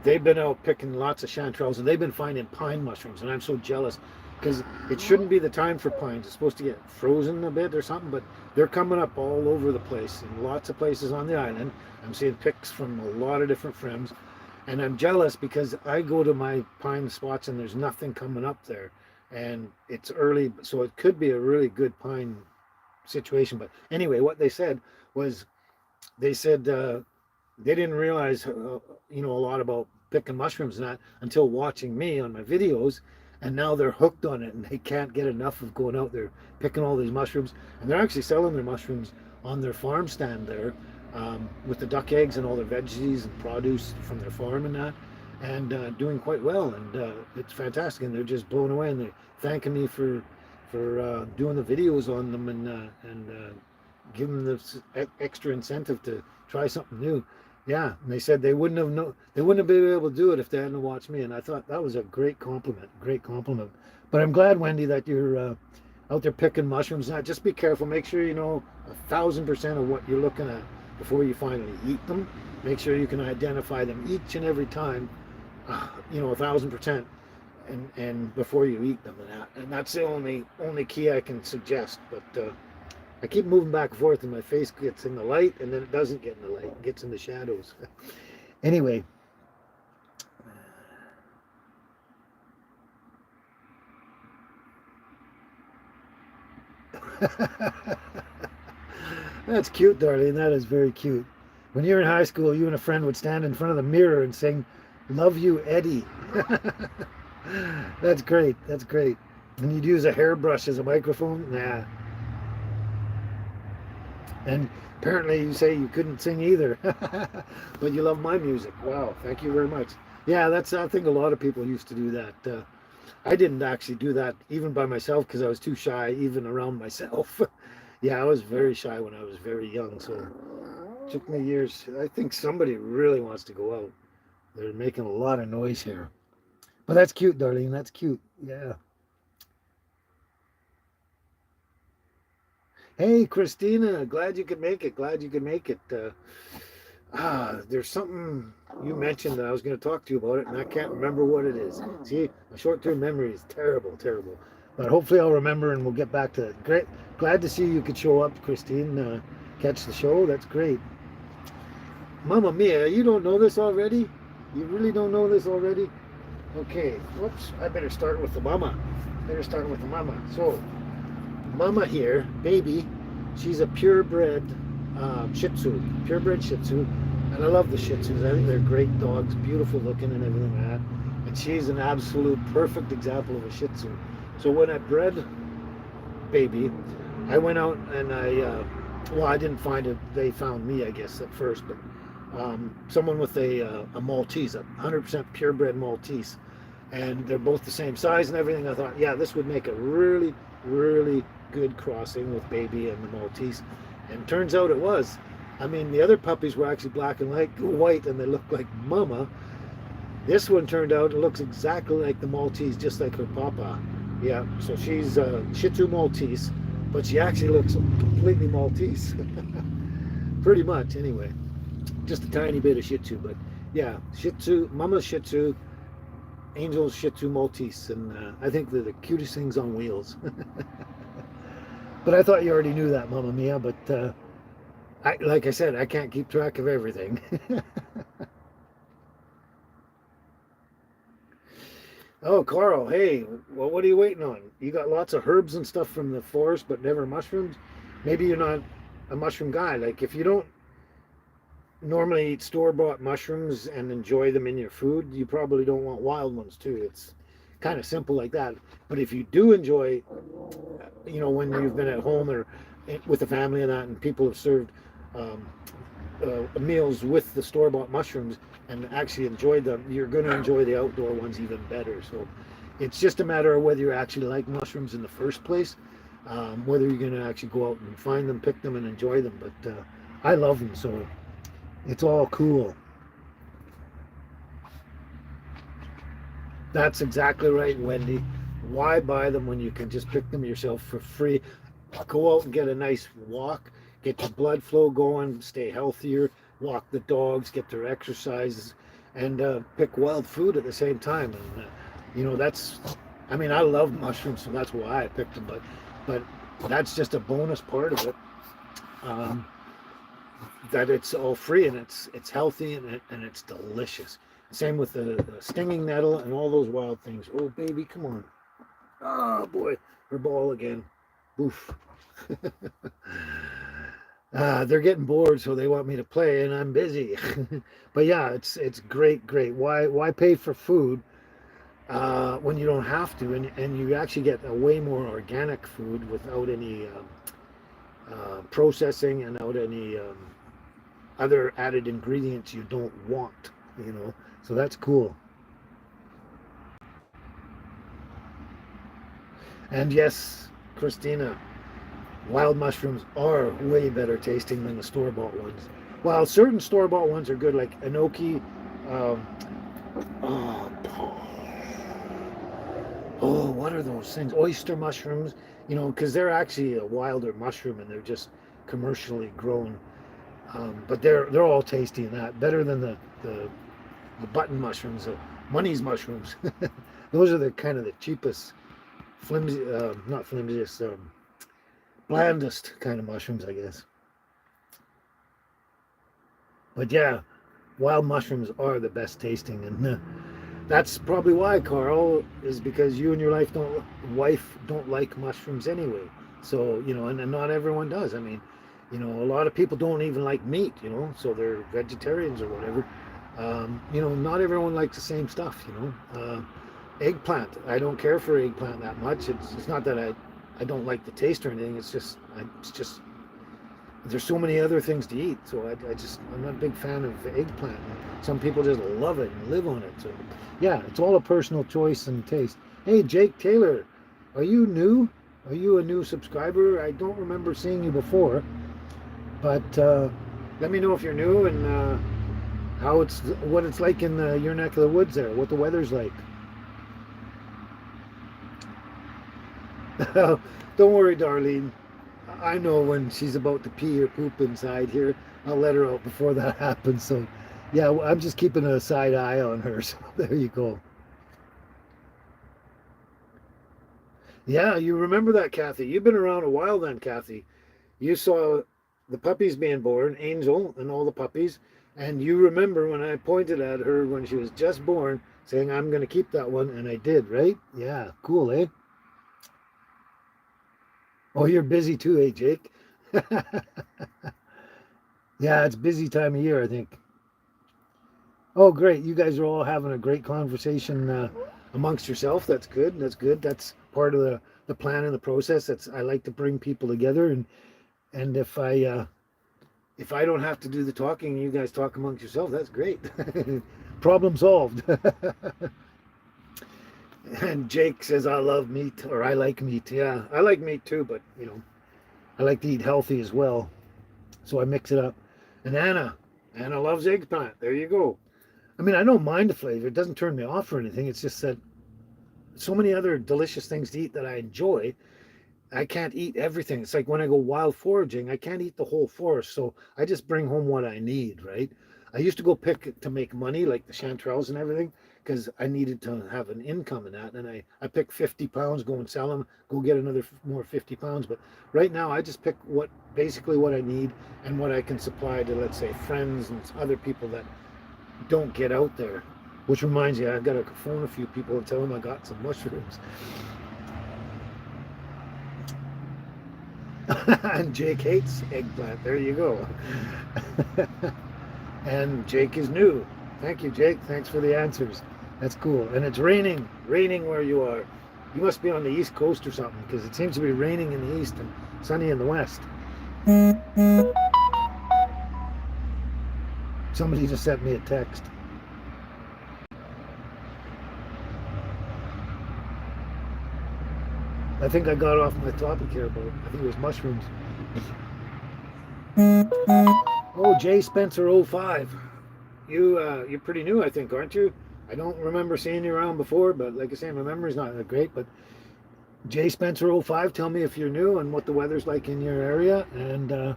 They've been out picking lots of chanterelles, and they've been finding pine mushrooms, and I'm so jealous because it shouldn't be the time for pines. It's supposed to get frozen a bit or something, but they're coming up all over the place in lots of places on the island. I'm seeing pics from a lot of different friends, And I'm jealous because I go to my pine spots and there's nothing coming up there, and it's early, so it could be a really good pine situation. But anyway, what they said was they said they didn't realize a lot about picking mushrooms and that until watching me on my videos, and now they're hooked on it and they can't get enough of going out there picking all these mushrooms, and they're actually selling their mushrooms on their farm stand there, with the duck eggs and all their veggies and produce from their farm and that, and doing quite well, and it's fantastic, and they're just blown away, and they're thanking me for doing the videos on them, and give them this extra incentive to try something new. Yeah, and they said they wouldn't have been able to do it if they hadn't watched me, and I thought that was a great compliment, great compliment. But I'm glad, Wendy, that you're out there picking mushrooms. Now, just be careful. Make sure you know 1,000% of what you're looking at before you finally eat them. Make sure you can identify them each and every time, 1,000%, and before you eat them, and that's the only key I can suggest. But I keep moving back and forth, and my face gets in the light, and then it doesn't get in the light; it gets in the shadows. Anyway. That's cute, darling. That is very cute. When you were in high school, you and a friend would stand in front of the mirror and sing, "Love you, Eddie." That's great. That's great. And you'd use a hairbrush as a microphone? Nah. And apparently you say you couldn't sing either. But you love my music. Wow. Thank you very much. Yeah, I think a lot of people used to do that. I didn't actually do that even by myself because I was too shy, even around myself. Yeah, I was very shy when I was very young, so it took me years. I think somebody really wants to go out. They're making a lot of noise here. But that's cute, darling. That's cute. Yeah. Hey, Christina. Glad you could make it. Glad you could make it. There's something you mentioned that I was going to talk to you about it, and I can't remember what it is. See, my short-term memory is terrible, terrible. But hopefully I'll remember, and we'll get back to it. Great. Glad to see you could show up, Christine. Catch the show. That's great. Mamma mia, you don't know this already? You really don't know this already? Okay. Whoops. I better start with the mama. So, mama here, baby, she's a purebred Shih Tzu, and I love the Shih Tzus. I think they're great dogs, beautiful looking and everything like that. And she's an absolute perfect example of a Shih Tzu. So when I bred baby, I went out and I didn't find it. They found me, I guess, at first, but someone with a Maltese, a 100% purebred Maltese, and they're both the same size and everything. I thought, yeah, this would make a really, really good crossing with baby and the Maltese. And turns out it was. I mean, the other puppies were actually black and white, and they looked like mama. This one turned out, it looks exactly like the Maltese, just like her papa. Yeah, so she's Shih Tzu Maltese, but she actually looks completely Maltese. Pretty much, anyway. Just a tiny bit of Shih Tzu, but yeah, Shih Tzu, Mama's Shih Tzu, Angel's Shih Tzu Maltese, and I think they're the cutest things on wheels. But I thought you already knew that, Mamma Mia, but like I said, I can't keep track of everything. Oh, Carl, hey, well, what are you waiting on? You got lots of herbs and stuff from the forest, but never mushrooms? Maybe you're not a mushroom guy. Like, if you don't normally eat store-bought mushrooms and enjoy them in your food, you probably don't want wild ones, too. It's kind of simple like that. But if you do enjoy, when you've been at home or with the family and that, and people have served meals with the store-bought mushrooms and actually enjoyed them, you're going to enjoy the outdoor ones even better. So it's just a matter of whether you actually like mushrooms in the first place, whether you're going to actually go out and find them, pick them, and enjoy them. But I love them, so it's all cool. That's exactly right, Wendy. Why buy them when you can just pick them yourself for free? Go out and get a nice walk, get your blood flow going, stay healthier, walk the dogs, get their exercises, and pick wild food at the same time. And I love mushrooms, so that's why I picked them. But that's just a bonus part of it. That it's all free and it's healthy and it's delicious. Same with the stinging nettle and all those wild things. Oh, baby, come on. Oh, boy. Her ball again. Oof. They're getting bored, so they want me to play, and I'm busy. But yeah, it's great, great. Why pay for food when you don't have to, and you actually get a way more organic food without any processing and without any other added ingredients you don't want. You know, so that's cool. And yes, Christina, wild mushrooms are way better tasting than the store-bought ones. While certain store-bought ones are good, like enoki, um, oh, what are those things? Oyster mushrooms, you know, because they're actually a wilder mushroom and they're just commercially grown. But they're all tasty and that better than the button mushrooms, the money's mushrooms. Those are the kind of the cheapest, flimsy, not flimsiest, blandest kind of mushrooms, I guess. But yeah, wild mushrooms are the best tasting, and that's probably why, Carl, is because you and your wife don't like mushrooms anyway. So and not everyone does. I mean, a lot of people don't even like meat. So they're vegetarians or whatever. Not everyone likes the same stuff. Eggplant. I don't care for eggplant that much. It's not that I don't like the taste or anything. It's just there's so many other things to eat. So I'm not a big fan of eggplant. Some people just love it and live on it. So yeah, it's all a personal choice and taste. Hey, Jake Taylor, are you new? Are you a new subscriber? I don't remember seeing you before, but let me know if you're new and what it's like in your neck of the woods there. What the weather's like. Don't worry, Darlene. I know when she's about to pee or poop inside here. I'll let her out before that happens. So, yeah, I'm just keeping a side eye on her. So there you go. Yeah, you remember that, Kathy. You've been around a while then, Kathy. You saw the puppies being born, Angel and all the puppies. And you remember when I pointed at her when she was just born, saying, I'm going to keep that one. And I did, right? Yeah, cool, eh? Oh, you're busy too, eh, Jake? Yeah, it's busy time of year, I think. Oh, great. You guys are all having a great conversation amongst yourself. That's good. That's good. That's part of the plan and the process. I like to bring people together, and if I don't have to do the talking and you guys talk amongst yourself, that's great. Problem solved. And Jake says I love meat or I like meat. Yeah, I like meat too, but I like to eat healthy as well. So I mix it up. And Anna loves eggplant. There you go. I mean, I don't mind the flavor. It doesn't turn me off or anything. It's just that so many other delicious things to eat that I enjoy. I can't eat everything. It's like when I go wild foraging, I can't eat the whole forest. So I just bring home what I need, right? I used to go pick it to make money, like the chanterelles and everything, because I needed to have an income in that. And I pick 50 pounds, go and sell them, go get another more 50 pounds. But right now, I just pick basically what I need and what I can supply to, let's say, friends and other people that don't get out there. Which reminds me, I've got to phone a few people and tell them I got some mushrooms. And Jake hates eggplant. There you go. And Jake is new. Thank you, Jake. Thanks for the answers. That's cool. And it's raining where you are. You must be on the East Coast or something because it seems to be raining in the East and sunny in the West. Somebody just sent me a text. I think I got off my topic here, but I think it was mushrooms. Oh, Jay Spencer 05. You're pretty new, I think, aren't you? I don't remember seeing you around before, but like I say, my memory's not that great. But Jay Spencer 05, tell me if you're new and what the weather's like in your area, and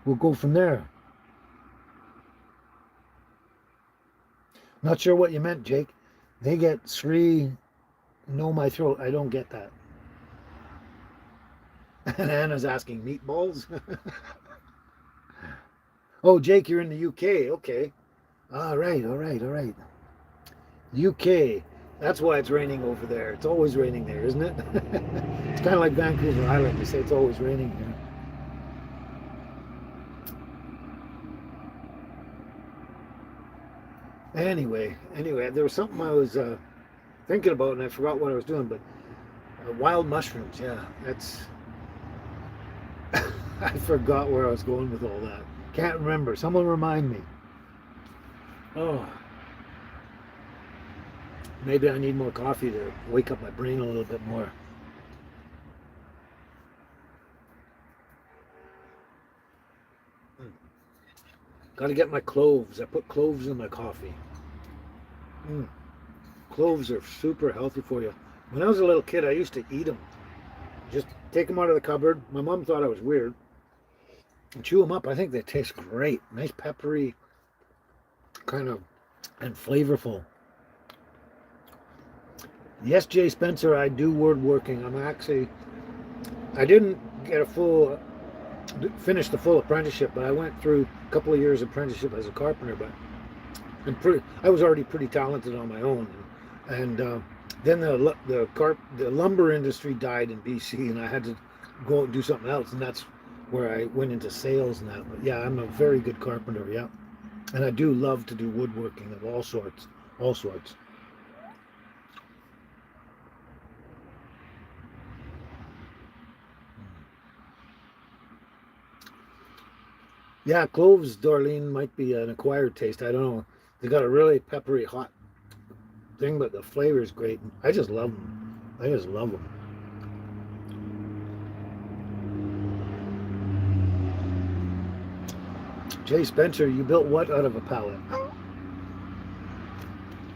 we'll go from there. Not sure what you meant, Jake. They get Sri know my throat. I don't get that. And Anna's asking meatballs. Oh, Jake, you're in the UK. Okay. All right, all right, all right. UK. That's why it's raining over there. It's always raining there, isn't it? It's kind of like Vancouver Island. They say it's always raining here. Anyway, there was something I was thinking about, and I forgot what I was doing. But wild mushrooms, yeah, that's. I forgot where I was going with all that. Can't remember. Someone remind me. Oh, maybe I need more coffee to wake up my brain a little bit more. Got to get my cloves. I put cloves in my coffee. Mm. Cloves are super healthy for you. When I was a little kid, I used to eat them. Just take them out of the cupboard. My mom thought I was weird. And chew them up. I think they taste great. Nice peppery, kind of, and flavorful. Yes, Jay Spencer, I do woodworking. I didn't get finish the full apprenticeship, but I went through a couple of years apprenticeship as a carpenter. But I was already pretty talented on my own, and then the lumber industry died in BC, and I had to go and do something else, and that's where I went into sales and that. But yeah, I'm a very good carpenter, yeah, and I do love to do woodworking of all sorts. Yeah, cloves, Darlene, might be an acquired taste. I don't know. They got a really peppery, hot thing, but the flavor is great. I just love them. I just love them. Jay Spencer, you built what out of a pallet?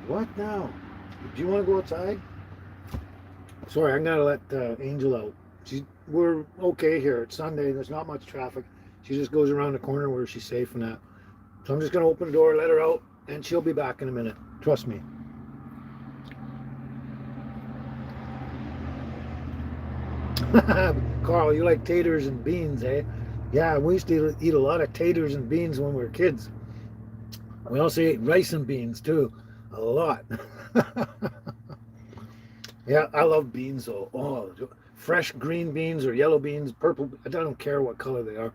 What now? Do you want to go outside? Sorry, I'm gonna let Angel out. We're okay here. It's Sunday. There's not much traffic. She just goes around the corner where she's safe and that. So I'm just gonna open the door, let her out, and she'll be back in a minute. Trust me. Carl, you like taters and beans, eh? Yeah, we used to eat a lot of taters and beans when we were kids. We also ate rice and beans too, a lot. Yeah, I love beans though. Oh, fresh green beans or yellow beans, purple. I don't care what color they are.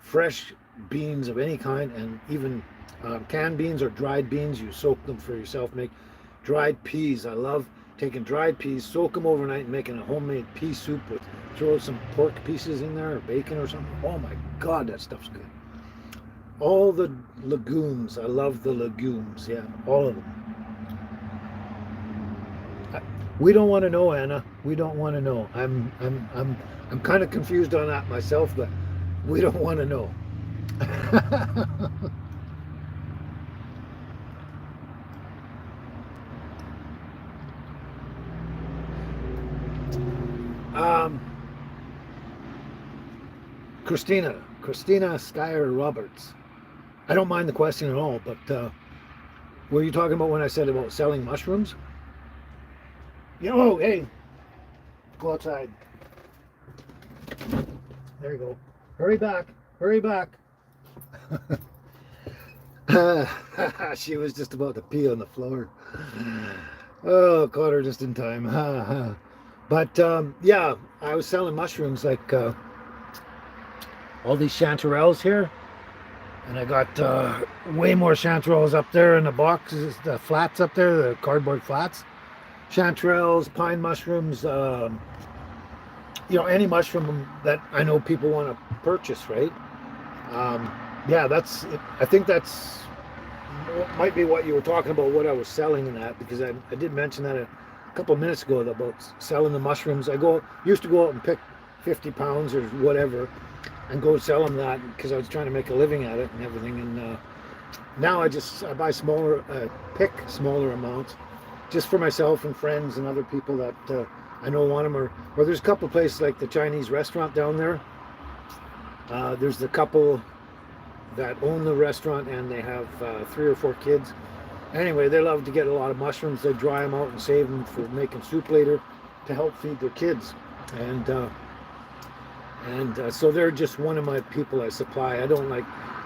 Fresh beans of any kind, and even canned beans or dried beans. You soak them for yourself. Make dried peas. I love taking dried peas, soak them overnight, and making a homemade pea soup with throw some pork pieces in there or bacon or something. Oh my God, that stuff's good. All the legumes. I love the legumes. Yeah, all of them. We don't want to know, Anna. We don't want to know. I'm kind of confused on that myself, but we don't want to know. Christina Skyer Roberts. I don't mind the question at all, but were you talking about when I said about selling mushrooms? Oh, hey, go outside. There you go. Hurry back. She was just about to pee on the floor. Oh, caught her just in time. But yeah, I was selling mushrooms like all these chanterelles here. And I got way more chanterelles up there in the boxes, the flats up there, the cardboard flats. Chanterelles, pine mushrooms, any mushroom that I know people want to purchase, right? Yeah, I think that's might be what you were talking about, what I was selling in that, because I did mention that a couple of minutes ago about selling the mushrooms. Used to go out and pick 50 pounds or whatever and go sell them that because I was trying to make a living at it and everything. And now I buy pick smaller amounts just for myself and friends and other people that I know want them. Or there's a couple of places like the Chinese restaurant down there. There's the couple that own the restaurant and they have 3 or 4 kids. Anyway, they love to get a lot of mushrooms. They dry them out and save them for making soup later to help feed their kids. And so they're just one of my people I supply. I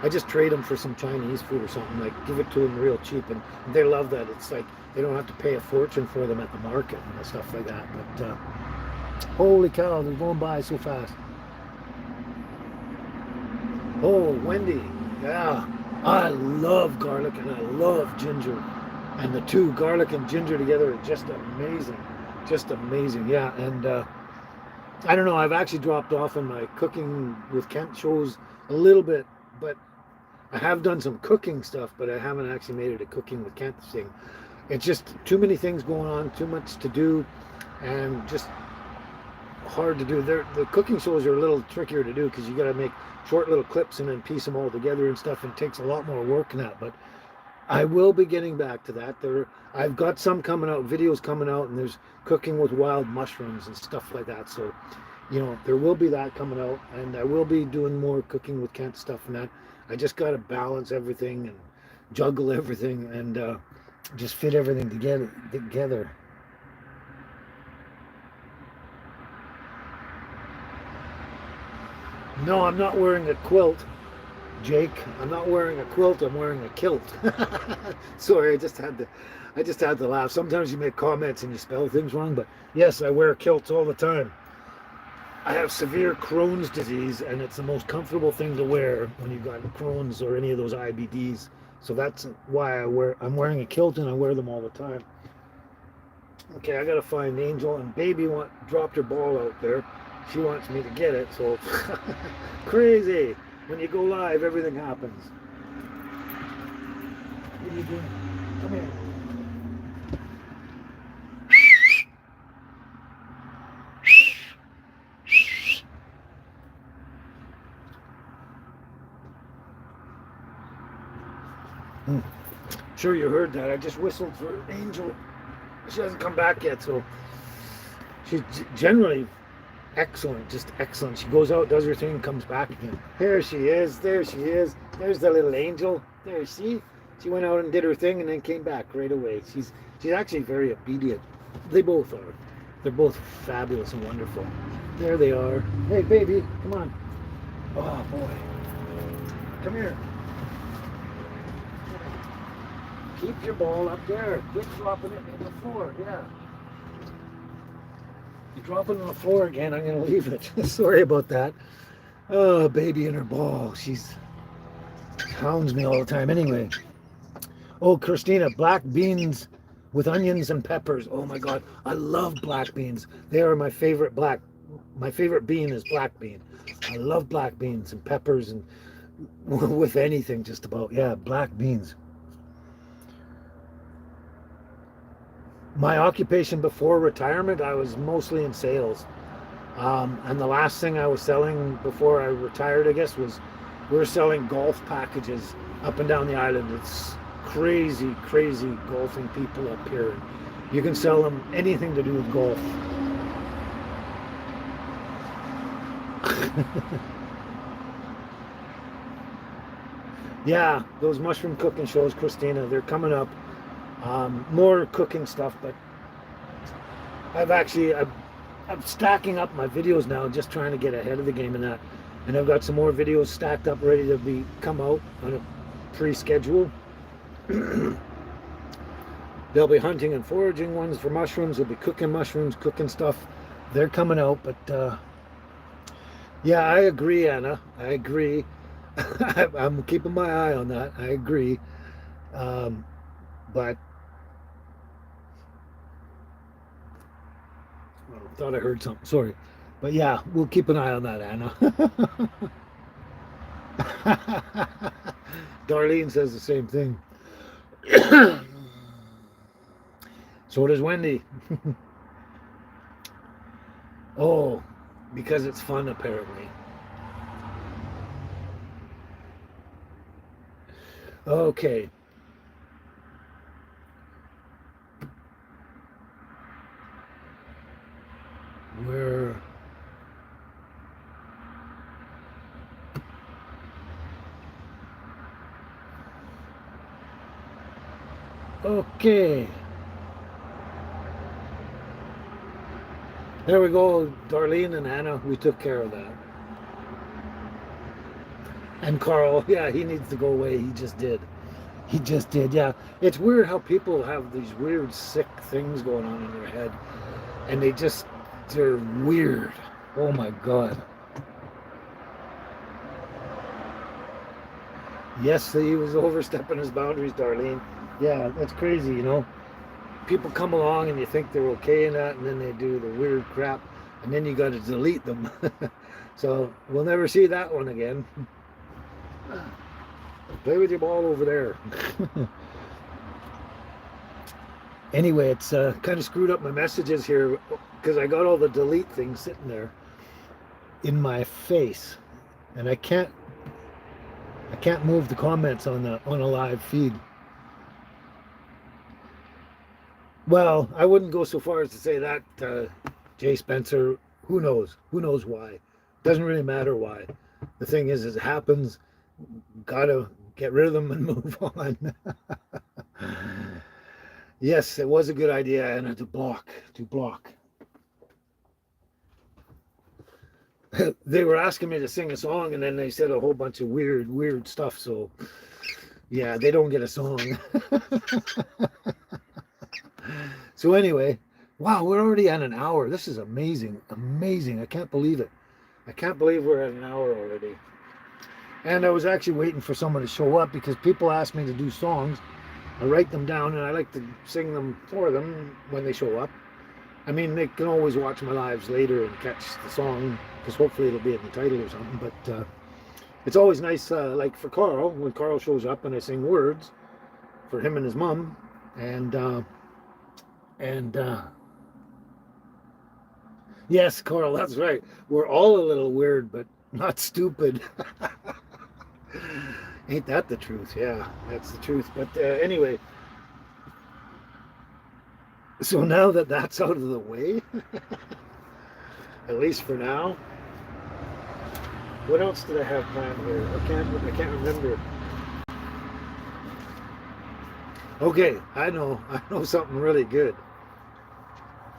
just trade them for some Chinese food or something, like give it to them real cheap, and they love that. It's like they don't have to pay a fortune for them at the market and stuff like that. But holy cow, they're going by so fast. Oh, Wendy, yeah. I love garlic and I love ginger. And the two, garlic and ginger together, are just amazing. Just amazing, yeah. And I don't know, I've actually dropped off on my cooking with Kent shows a little bit, but I have done some cooking stuff, but I haven't actually made it a cooking with Kent thing. It's just too many things going on, too much to do, and just hard to do. The cooking shows are a little trickier to do because you got to make short little clips and then piece them all together and stuff, and it takes a lot more work than that. But I will be getting back to that. I've got some coming out, videos coming out, and there's cooking with wild mushrooms and stuff like that. So, you know, there will be that coming out, and I will be doing more cooking with Kent stuff and that. I just got to balance everything and juggle everything and just fit everything together. No, I'm not wearing a quilt, Jake. I'm not wearing a quilt. I'm wearing a kilt. Sorry, I just had to laugh. Sometimes you make comments and you spell things wrong, but yes, I wear kilts all the time. I have severe Crohn's disease, and it's the most comfortable thing to wear when you've got Crohn's or any of those IBDs. So that's why I'm wearing a kilt, and I wear them all the time. Okay, I gotta find Angel, and Baby dropped her ball out there. She wants me to get it, so crazy. When you go live, everything happens. What are you doing? Come here. Sure you heard that. I just whistled for Angel. She hasn't come back yet, so she's generally excellent, just excellent. She goes out, does her thing, comes back again. There she is. There's the little Angel. There she went out and did her thing and then came back right away. She's actually very obedient. They both are. They're both fabulous and wonderful. There they are. Hey baby, come on. Oh boy. Come here. Keep your ball up there. Quit dropping it in the floor. Yeah. You drop it on the floor again, I'm going to leave it. Sorry about that. Oh, Baby and her ball. She's hounds me all the time. Anyway. Oh, Christina, black beans with onions and peppers. Oh my God. I love black beans. They are my favorite My favorite bean is black bean. I love black beans and peppers and with anything just about. Yeah, black beans. My occupation before retirement, I was mostly in sales. And the last thing I was selling before I retired, I guess, was we were selling golf packages up and down the island. It's crazy, crazy golfing people up here. You can sell them anything to do with golf. Yeah, those mushroom cooking shows, Christina, they're coming up. More cooking stuff, but I'm stacking up my videos now, just trying to get ahead of the game in that. And I've got some more videos stacked up ready to come out on a pre-schedule. There'll be hunting and foraging ones for mushrooms. There'll be cooking mushrooms, cooking stuff. They're coming out, but yeah, I agree, Anna. I agree. I'm keeping my eye on that. I agree. But I thought I heard something. Sorry. But yeah, we'll keep an eye on that, Anna. Darlene says the same thing. So does Wendy. Oh, because it's fun, apparently. Okay. We're okay. There we go, Darlene and Anna. We took care of that. And Carl, yeah, he needs to go away. He just did. He just did, yeah. It's weird how people have these weird, sick things going on in their head, and they're weird. Oh my God. Yes, he was overstepping his boundaries, Darlene. Yeah, that's crazy, you know. People come along and you think they're okay in that, and then they do the weird crap, and then you got to delete them. So we'll never see that one again. Play with your ball over there. Anyway, it's kind of screwed up my messages here because I got all the delete things sitting there in my face, and I can't move the comments on a live feed. Well, I wouldn't go so far as to say that, Jay Spencer. Who knows? Who knows why? Doesn't really matter why. The thing is it happens. Gotta get rid of them and move on. Yes, it was a good idea, and to block. They were asking me to sing a song, and then they said a whole bunch of weird stuff. So, yeah, they don't get a song. So anyway, wow, we're already at an hour. This is amazing. I can't believe it. I can't believe we're at an hour already. And I was actually waiting for someone to show up because people ask me to do songs. I write them down and I like to sing them for them when they show up. I mean, they can always watch my lives later and catch the song because hopefully it'll be in the title or something. But it's always nice, like for Carl, when Carl shows up and I sing words for him and his mom. And yes, Carl, that's right. We're all a little weird, but not stupid. Ain't that the truth? Yeah, that's the truth. But anyway, so now that that's out of the way, at least for now, what else did I have planned here? I can't remember. Okay, I know something really good.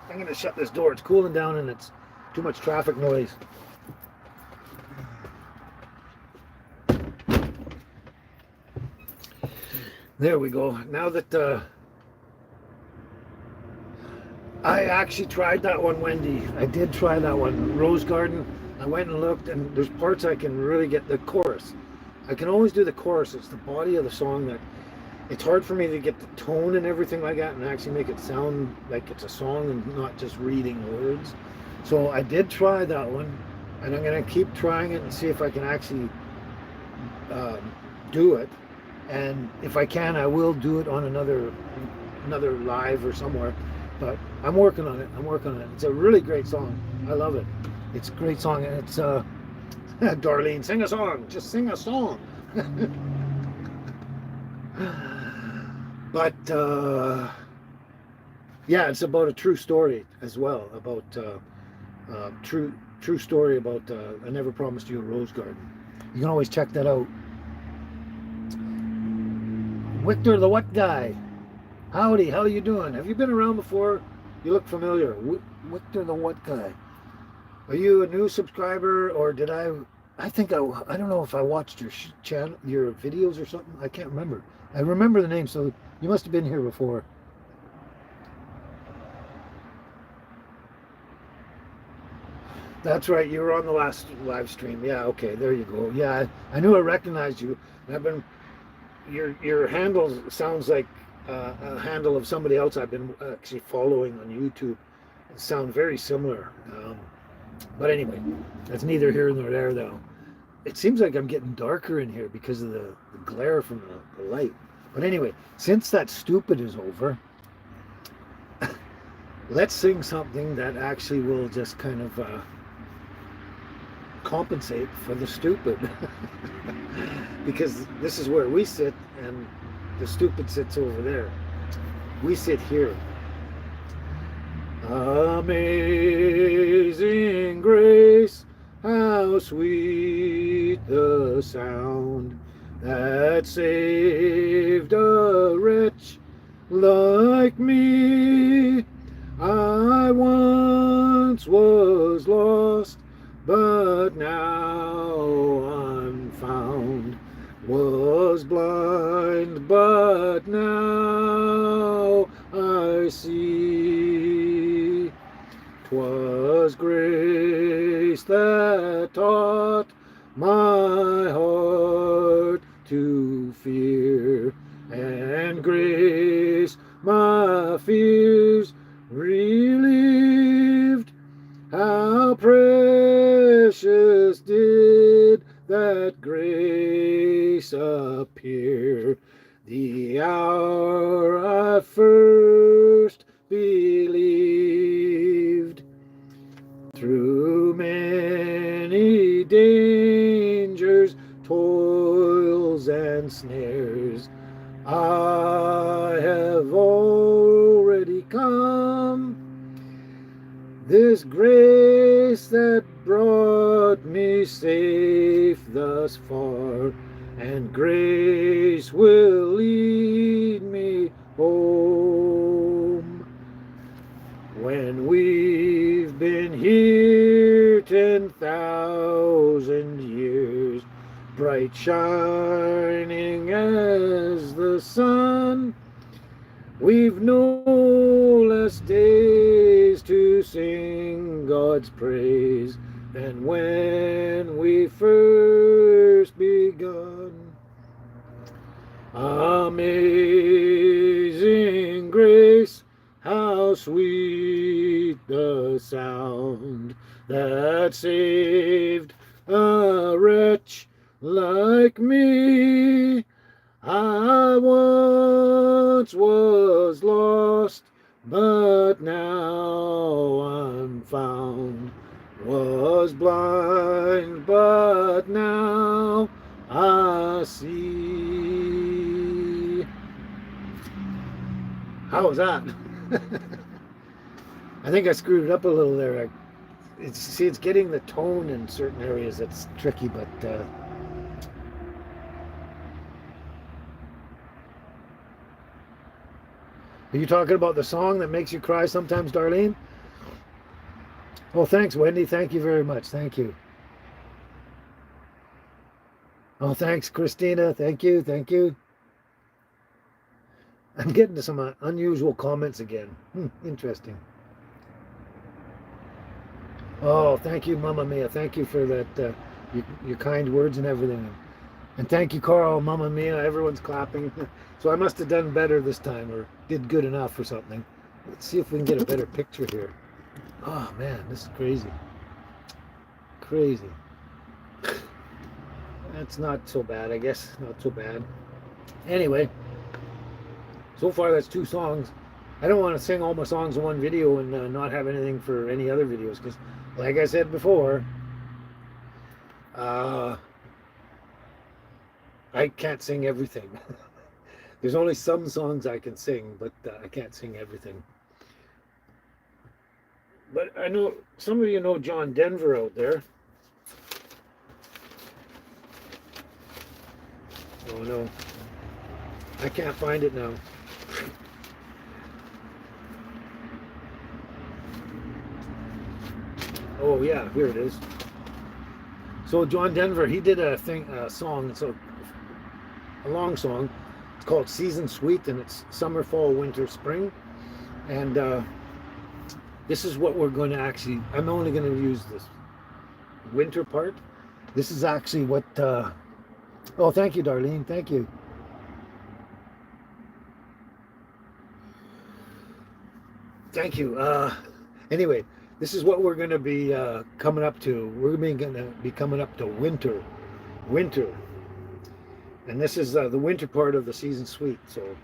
I'm going to shut this door. It's cooling down and it's too much traffic noise. There we go. Now that I actually tried that one, Wendy. I did try that one, Rose Garden. I went and looked, and there's parts I can really get the chorus. I can always do the chorus. It's the body of the song that it's hard for me to get the tone and everything like that and actually make it sound like it's a song and not just reading words. So I did try that one, and I'm going to keep trying it and see if I can actually do it. And if I can, I will do it on another live or somewhere. But I'm working on it. It's a really great song. I love it. It's a great song. And it's Darlene, sing a song. Just sing a song. But yeah, it's about a true story as well. About true story about I Never Promised You a Rose Garden. You can always check that out. Victor the What Guy. Howdy, how you doing? Have you been around before? You look familiar. Victor the What Guy. Are you a new subscriber, or did I don't know if I watched your channel, your videos or something. I can't remember. I remember the name, so you must have been here before. That's right, you were on the last live stream. Yeah, okay, there you go. Yeah, I knew I recognized you. I've been your handle sounds like a handle of somebody else I've been actually following on YouTube. It sounds very similar. But anyway, that's neither here nor there, though. It seems like I'm getting darker in here because of the glare from the light. But anyway, since that stupid is over, let's sing something that actually will just kind of compensate for the stupid. Because this is where we sit and the stupid sits over there. We sit here. Amazing grace, how sweet the sound that saved a wretch like me. I once was lost, but now I'm found. Was blind, but now I see. 'Twas grace that taught my heart to fear, and grace my fears relieved. How precious did that grace appear the hour I first believed. Through many dangers, toils, and snares, I have already come. This grace that brought me safe thus far, and grace will lead me home. When we've been here 10,000 years, bright shining as the sun, we've no less days to sing God's praise than when we first begun. Amazing grace, how sweet the sound that saved a wretch like me. I once was lost, but now I'm found. Was blind, but now I see. How was that? I think I screwed it up a little there. It's getting the tone in certain areas that's tricky, but are you talking about the song that makes you cry sometimes, Darlene? Oh, thanks, Wendy. Thank you very much. Thank you. Oh, thanks, Christina. Thank you. Thank you. I'm getting to some unusual comments again. Interesting. Oh, thank you, Mamma Mia. Thank you for that, your kind words and everything. And thank you, Carl, Mamma Mia. Everyone's clapping. So I must have done better this time, or did good enough or something. Let's see if we can get a better picture here. Oh, man, this is crazy. Crazy. That's not so bad, I guess. Not so bad. Anyway, so far that's 2 songs. I don't want to sing all my songs in one video and not have anything for any other videos, because, like I said before, I can't sing everything. There's only some songs I can sing, but I can't sing everything. But I know some of you know John Denver out there. Oh no, I can't find it now. Oh yeah, here it is. So John Denver, he did a song. It's a long song. It's called Season Sweet, and it's summer, fall, winter, spring. And this is what we're going to actually, I'm only going to use this winter part. This is actually what, oh, thank you, Darlene. Thank you. Thank you. Anyway, this is what we're going to be coming up to. We're going to be coming up to winter. And this is the winter part of the Season Sweet. So,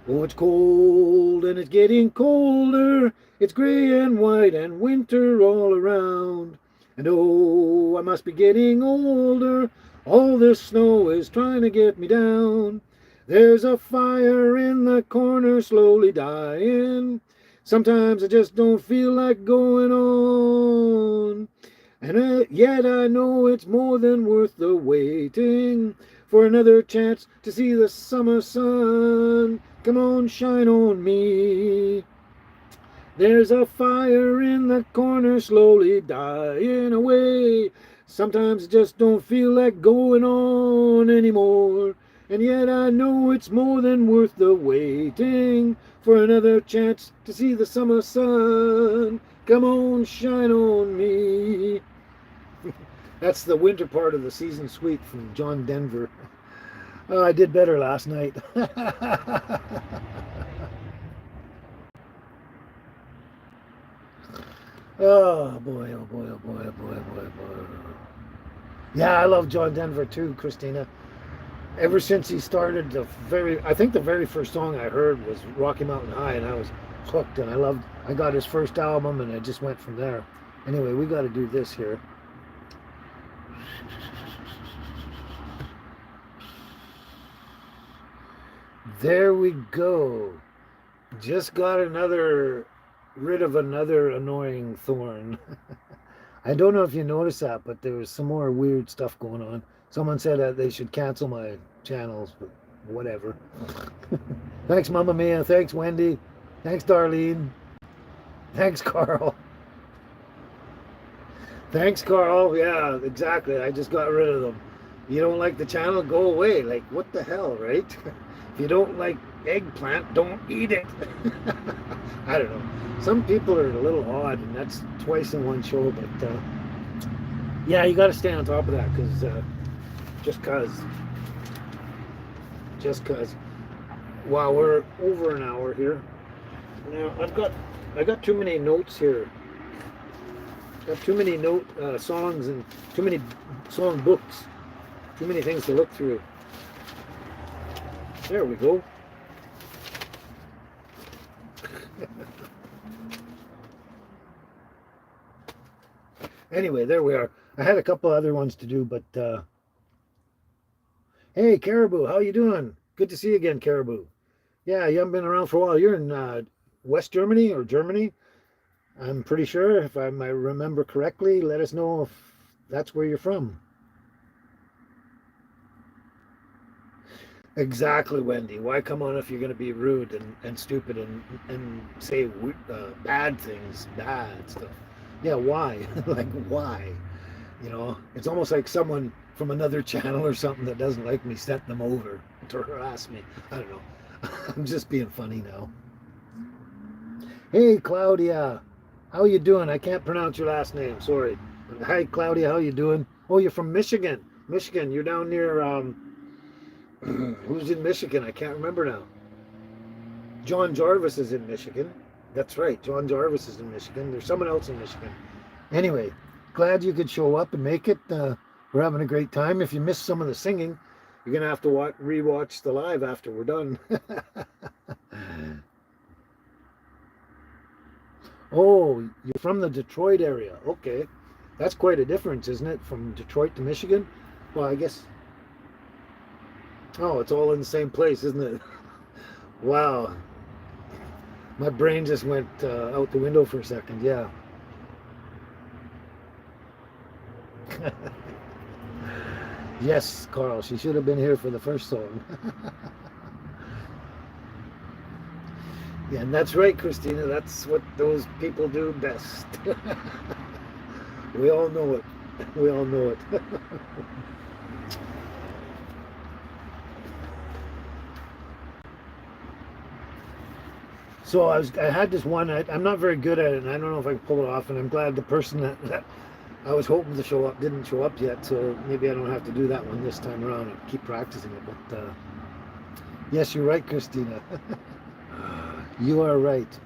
oh, it's cold and it's getting colder. It's gray and white and winter all around. And oh, I must be getting older. All this snow is trying to get me down. There's a fire in the corner slowly dying. Sometimes I just don't feel like going on. And yet I know it's more than worth the waiting for another chance to see the summer sun. Come on, shine on me. There's a fire in the corner slowly dying away. Sometimes I just don't feel like going on anymore. And yet I know it's more than worth the waiting for another chance to see the summer sun. Come on, shine on me. That's the winter part of the season suite from John Denver. Oh, I did better last night. Oh boy, oh boy, oh boy, oh boy, oh boy, oh boy. Yeah, I love John Denver too, Christina. Ever since he started I think the very first song I heard was Rocky Mountain High, and I was hooked, and I got his first album, and I just went from there. Anyway, we got to do this here. There we go. Just got rid of another annoying thorn. I don't know if you noticed that, but there was some more weird stuff going on. Someone said that they should cancel my channels, but whatever. Thanks, Mama Mia. Thanks, Wendy. Thanks, Darlene. Thanks, Carl. Thanks, Carl. Yeah, exactly. I just got rid of them. You don't like the channel? Go away. Like, what the hell, right? If you don't like eggplant, don't eat it. I don't know. Some people are a little odd, and that's twice in one show, but yeah, you got to stay on top of that, because just cause. Wow, we're over an hour here. Now I got too many notes here. Got too many songs and too many song books. Too many things to look through. There we go. Anyway, there we are. I had a couple other ones to do, but hey, Caribou, how you doing? Good to see you again, Caribou. Yeah, you haven't been around for a while. You're in West Germany or Germany. I'm pretty sure, if I might remember correctly. Let us know if that's where you're from. Exactly, Wendy. Why come on if you're going to be rude and stupid and say bad things, bad stuff? Yeah, why? Like, why? You know, it's almost like someone from another channel or something that doesn't like me sent them over to harass me. I don't know. I'm just being funny now. Hey, Claudia. How you doing? I can't pronounce your last name. Sorry. Hi, Claudia. How you doing? Oh, you're from Michigan. Michigan. You're down near, who's in Michigan? I can't remember now. John Jarvis is in Michigan. That's right. John Jarvis is in Michigan. There's someone else in Michigan. Anyway, glad you could show up and make it. We're having a great time. If you missed some of the singing, you're going to have to rewatch the live after we're done. Oh, you're from the Detroit area. Okay. That's quite a difference, isn't it? From Detroit to Michigan? Well, I guess. Oh, it's all in the same place, isn't it? Wow. My brain just went out the window for a second. Yeah. Yes, Carl. She should have been here for the first song. Yeah, and that's right, Christina. That's what those people do best. We all know it. We all know it. So I had this one. I'm not very good at it, and I don't know if I can pull it off. And I'm glad the person that I was hoping to show up didn't show up yet. So maybe I don't have to do that one this time around and keep practicing it. But yes, you're right, Christina. You are right.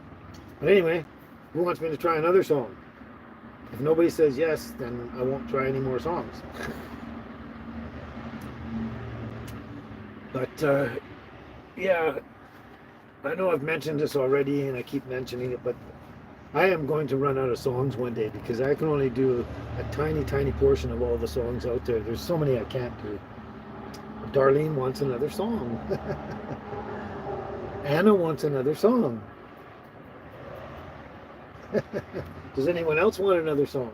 But anyway, who wants me to try another song? If nobody says yes, then I won't try any more songs. But yeah, I know I've mentioned this already and I keep mentioning it, but I am going to run out of songs one day because I can only do a tiny, tiny portion of all the songs out there. There's so many I can't do. Darlene wants another song. Anna wants another song. Does anyone else want another song?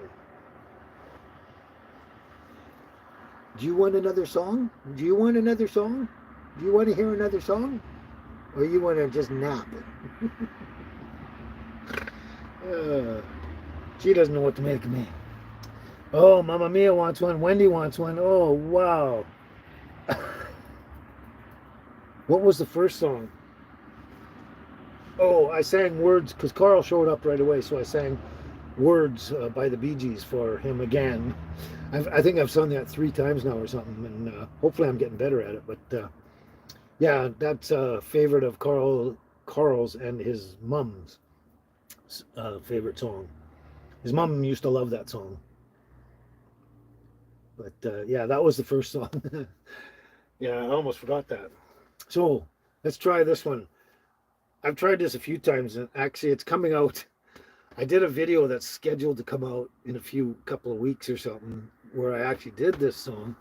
Do you want another song? Do you want another song? Do you want to hear another song? Or you want to just nap? She doesn't know what to make of me. Oh, Mamma Mia wants one. Wendy wants one. Oh, wow. What was the first song? Oh, I sang Words because Carl showed up right away, so I sang Words by the Bee Gees for him again. I think I've sung that 3 times now or something, and hopefully I'm getting better at it. But yeah, that's a favorite of Carl's and his mom's favorite song. His mom used to love that song. But yeah, that was the first song. Yeah, I almost forgot that. So let's try this one. I've tried this a few times, and actually, it's coming out. I did a video that's scheduled to come out in a couple of weeks or something, where I actually did this song.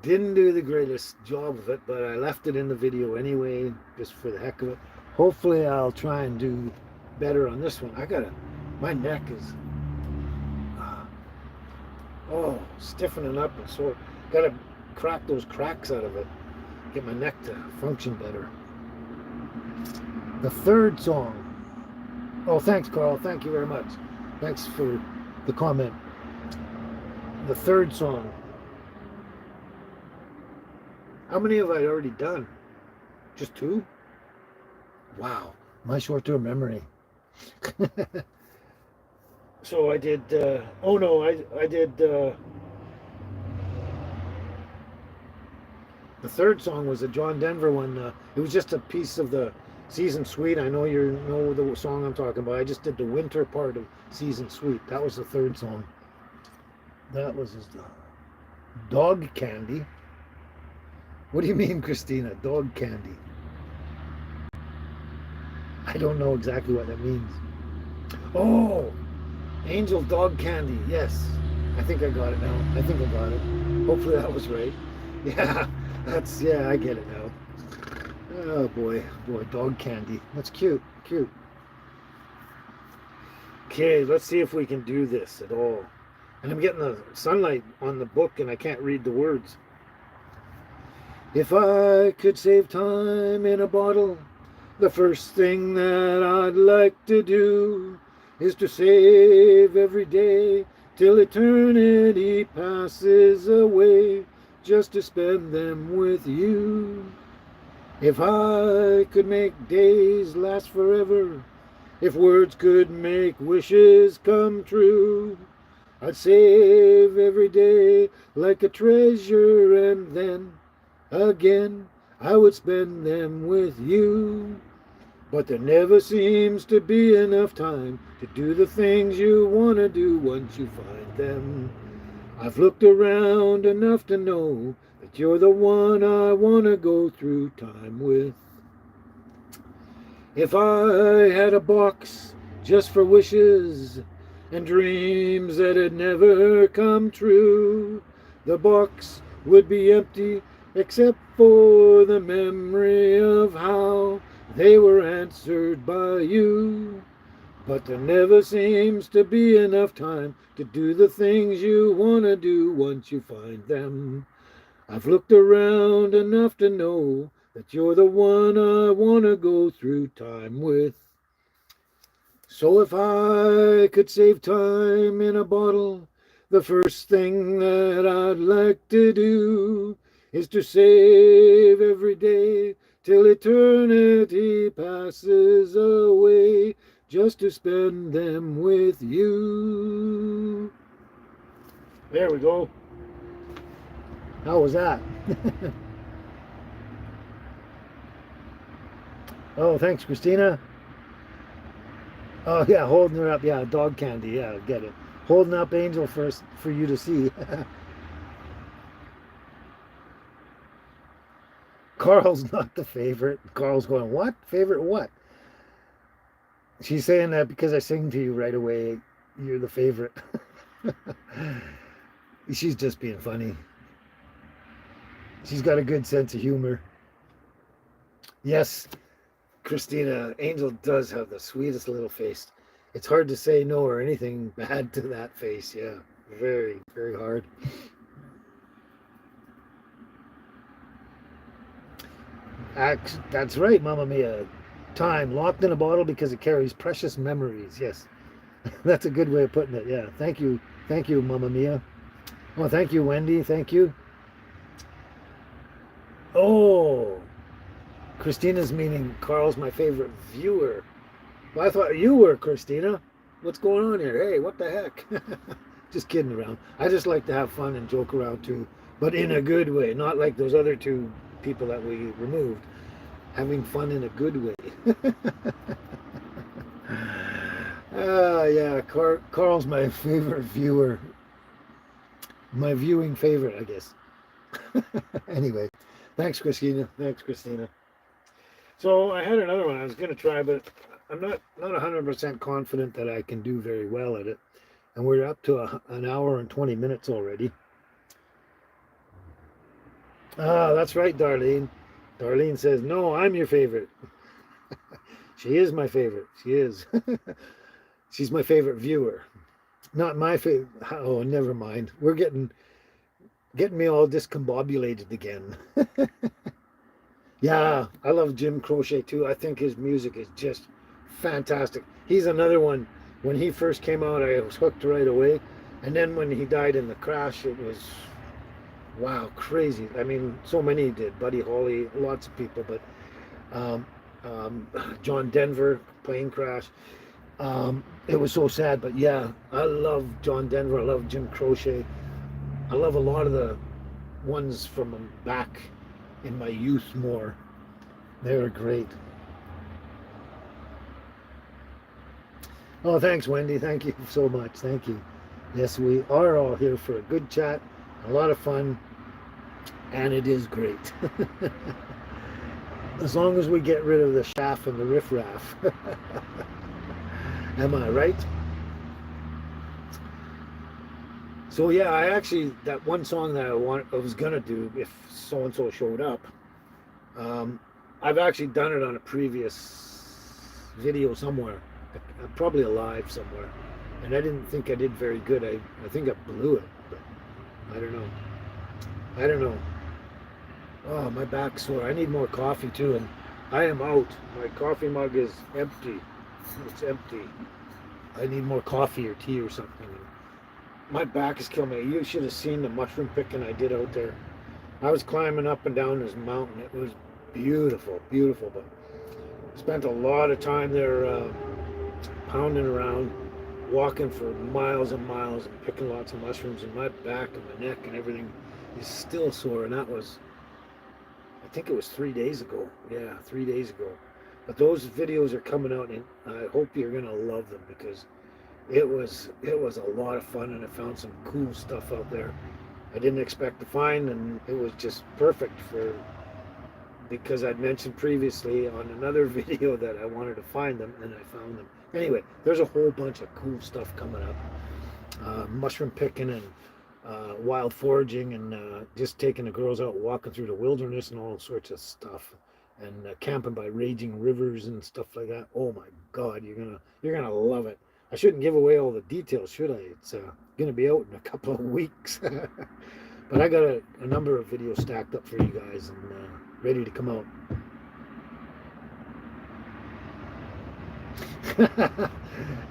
Didn't do the greatest job of it, but I left it in the video anyway, just for the heck of it. Hopefully, I'll try and do better on this one. My neck is, stiffening up and sore. Gotta crack those cracks out of it, get my neck to function better. The third song. Oh, thanks, Carl. Thank you very much. Thanks for the comment. The third song. How many have I already done? Just 2? Wow, my short-term memory. So I did, I did, the third song was a John Denver one. It was just a piece of the Season Suite. I know you know the song I'm talking about. I just did the winter part of Season Suite. That was the third song. That was his Dog Candy. What do you mean, Christina? Dog candy? I don't know exactly what that means. Oh, Angel Dog Candy. Yes, I think I got it now. I think I got it. Hopefully that was right. Yeah, I get it now. Oh boy, Dog Candy. That's cute, cute. Okay, let's see if we can do this at all. And I'm getting the sunlight on the book and I can't read the words. If I could save time in a bottle, the first thing that I'd like to do is to save every day till eternity passes away, just to spend them with you. If I could make days last forever, if words could make wishes come true, I'd save every day like a treasure, and then again I would spend them with you. But there never seems to be enough time to do the things you want to do once you find them. I've looked around enough to know that you're the one I want to go through time with. If I had a box just for wishes and dreams that had never come true, the box would be empty except for the memory of how they were answered by you. But there never seems to be enough time to do the things you want to do once you find them. I've looked around enough to know that you're the one I want to go through time with. So if I could save time in a bottle, the first thing that I'd like to do is to save every day till eternity passes away, just to spend them with you. There we go. How was that? Oh, thanks, Christina. Oh, yeah, holding her up. Yeah, dog candy. Yeah, get it. Holding up Angel first for you to see. Carl's not the favorite. Carl's going, what? Favorite what? She's saying that because I sing to you right away, you're the favorite. She's just being funny. She's got a good sense of humor. Yes, Christina, Angel does have the sweetest little face. It's hard to say no or anything bad to that face. Yeah, very, very hard. That's right, Mamma Mia. Time locked in a bottle because it carries precious memories. Yes, that's a good way of putting it. Yeah, thank you, Mamma Mia. Well, thank you, Wendy. Thank you. Oh, Christina's meaning Carl's my favorite viewer. Well, I thought you were, Christina. What's going on here? Hey, what the heck? Just kidding around. I just like to have fun and joke around too, but in a good way, not like those other two people that we removed. Having fun in a good way. Yeah, Carl's my favorite viewer. My viewing favorite, I guess. Anyway, thanks, Christina. Thanks, Christina. So I had another one I was going to try, but I'm not 100% confident that I can do very well at it. And we're up to an hour and 20 minutes already. Ah, that's right, Darlene. Darlene says, no, I'm your favorite. She is my favorite. She is. She's my favorite viewer. Not my favorite. Oh, never mind. We're getting me all discombobulated again. Yeah, I love Jim Crochet too. I think his music is just fantastic. He's another one. When he first came out, I was hooked right away. And then when he died in the crash, it was, wow, crazy. I mean, so many did. Buddy Holly, lots of people, but um, John Denver, plane crash. It was so sad, but yeah, I love John Denver. I love Jim Crochet. I love a lot of the ones from back in my youth more. They were great. Oh, thanks, Wendy. Thank you so much. Thank you. Yes, we are all here for a good chat, a lot of fun, and it is great. As long as we get rid of the chaff and the riffraff. Am I right? So yeah, I actually, that one song that I was gonna do if so and so showed up. Um, I've actually done it on a previous video somewhere, probably live somewhere, and I didn't think I did very good. I think I blew it, but I don't know. I don't know. Oh, my back's sore. I need more coffee too, and I am out. My coffee mug is empty. It's empty. I need more coffee or tea or something. My back is killing me. You should have seen the mushroom picking I did out there. I was climbing up and down this mountain. It was beautiful, beautiful, but spent a lot of time there pounding around, walking for miles and miles and picking lots of mushrooms, and my back and my neck and everything is still sore, and that was, I think it was 3 days ago. Yeah, 3 days ago. But those videos are coming out, and I hope you're gonna love them because it was a lot of fun, and I found some cool stuff out there I didn't expect to find, and it was just perfect because I'd mentioned previously on another video that I wanted to find them, and I found them. Anyway, there's a whole bunch of cool stuff coming up. Mushroom picking and wild foraging, and just taking the girls out walking through the wilderness and all sorts of stuff, and camping by raging rivers and stuff like that. Oh my God, you're gonna love it. I shouldn't give away all the details, should I? It's gonna be out in a couple of weeks. But I got a number of videos stacked up for you guys, and ready to come out.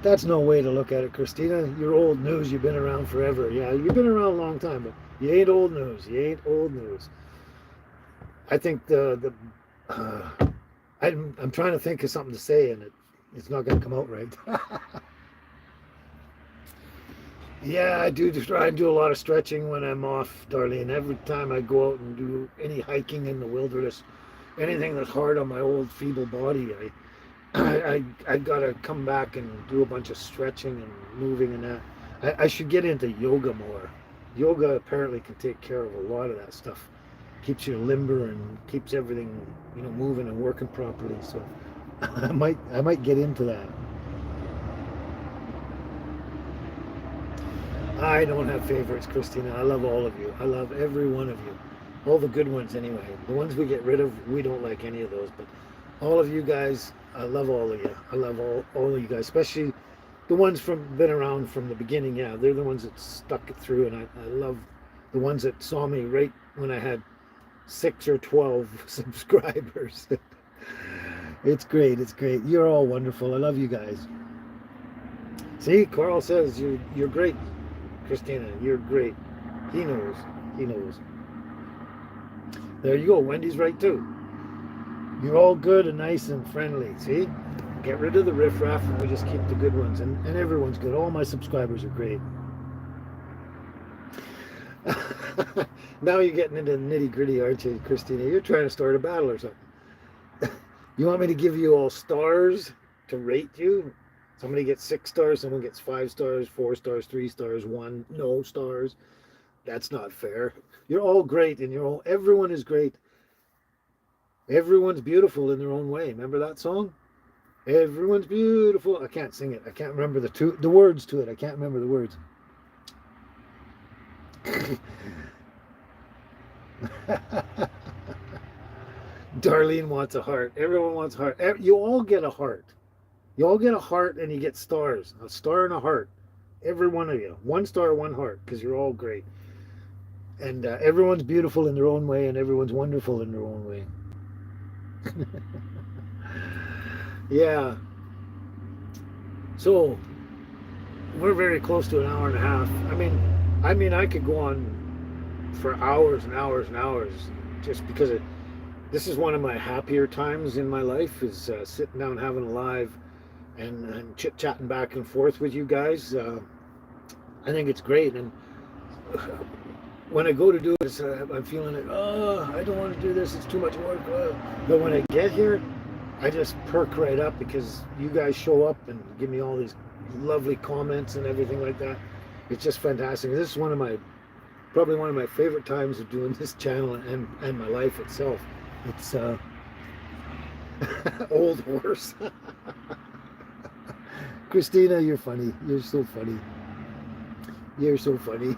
That's no way to look at it, Christina. You're old news. You've been around forever. Yeah, you've been around a long time, but you ain't old news. You ain't old news. I think I'm trying to think of something to say, and it's not going to come out right. Yeah, I do try and do a lot of stretching when I'm off, Darlene. Every time I go out and do any hiking in the wilderness, anything that's hard on my old feeble body, I gotta come back and do a bunch of stretching and moving and that. I should get into yoga more. Yoga apparently can take care of a lot of that stuff. Keeps you limber and keeps everything, moving and working properly. So I might get into that. I don't have favorites, Christina. I love all of you. I love every one of you. All the good ones anyway. The ones we get rid of, we don't like any of those. But all of you guys, I love all of you. I love all of you guys, especially the ones been around from the beginning. Yeah, they're the ones that stuck it through. And I love the ones that saw me right when I had 6 or 12 subscribers. It's great. It's great. You're all wonderful. I love you guys. See, Carl says you're great. Christina, you're great. He knows. He knows. There you go. Wendy's right too. You're all good and nice and friendly. See? Get rid of the riffraff and we just keep the good ones. And everyone's good. All my subscribers are great. Now you're getting into the nitty gritty, aren't you, Christina? You're trying to start a battle or something. You want me to give you all stars to rate you? Somebody gets 6 stars, someone gets 5 stars, 4 stars, 3 stars, 1 no stars. That's not fair. You're all great and everyone is great. Everyone's beautiful in their own way. Remember that song? Everyone's beautiful. I can't sing it. I can't remember the words to it. I can't remember the words. Darlene wants a heart. Everyone wants a heart. You all get a heart. You all get a heart and you get stars. A star and a heart. Every one of you. 1 star, 1 heart, because you're all great. And everyone's beautiful in their own way and everyone's wonderful in their own way. Yeah. So we're very close to an hour and a half. I mean, I could go on for hours and hours and hours, just because this is one of my happier times in my life, is sitting down having a live and chit-chatting back and forth with you guys. I think it's great. And when I go to do this, I'm feeling like, oh, I don't want to do this. It's too much work. But when I get here, I just perk right up because you guys show up and give me all these lovely comments and everything like that. It's just fantastic. This is probably one of my favorite times of doing this channel and my life itself. It's old horse. Christina, you're funny. You're so funny. You're so funny.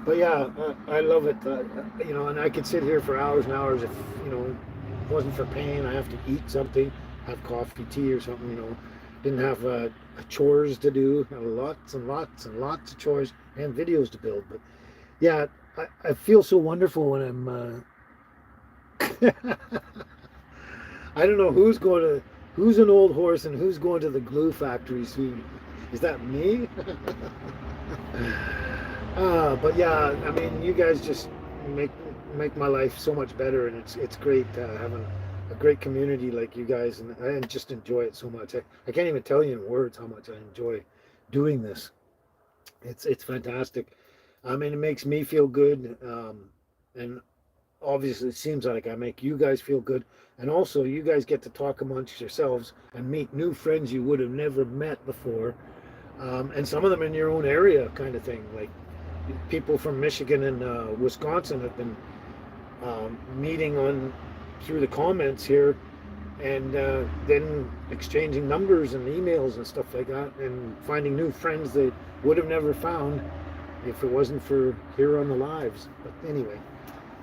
But yeah, I love it. And I could sit here for hours and hours if, it wasn't for pain. I have to eat something, have coffee, tea or something, Didn't have chores to do, lots and lots and lots of chores and videos to build. But yeah, I feel so wonderful when I'm, I don't know who's an old horse and who's going to the glue factory soon. Is that me? But yeah, you guys just make my life so much better, and it's great having a great community like you guys, and I just enjoy it so much. I can't even tell you in words how much I enjoy doing this. It's fantastic. It makes me feel good, and obviously it seems like I make you guys feel good, and also you guys get to talk amongst yourselves and meet new friends you would have never met before, and some of them in your own area, kind of thing. Like people from Michigan and Wisconsin have been meeting through the comments here, and then exchanging numbers and emails and stuff like that, and finding new friends they would have never found if it wasn't for here on the lives. But anyway,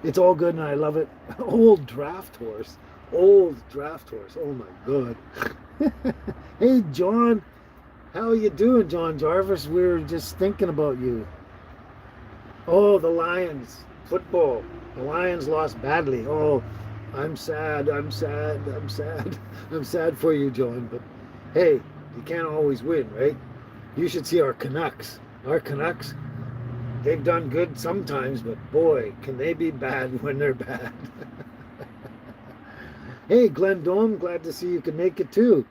it's all good and I love it. Old draft horse. Oh my God. Hey John, how you doing, John Jarvis? We were just thinking about you. Oh, the Lions football. The Lions lost badly. Oh, I'm sad for you, John. But hey, you can't always win, right? You should see our Canucks. They've done good sometimes, but boy, can they be bad when they're bad. Hey, Glenn Dome, glad to see you could make it too.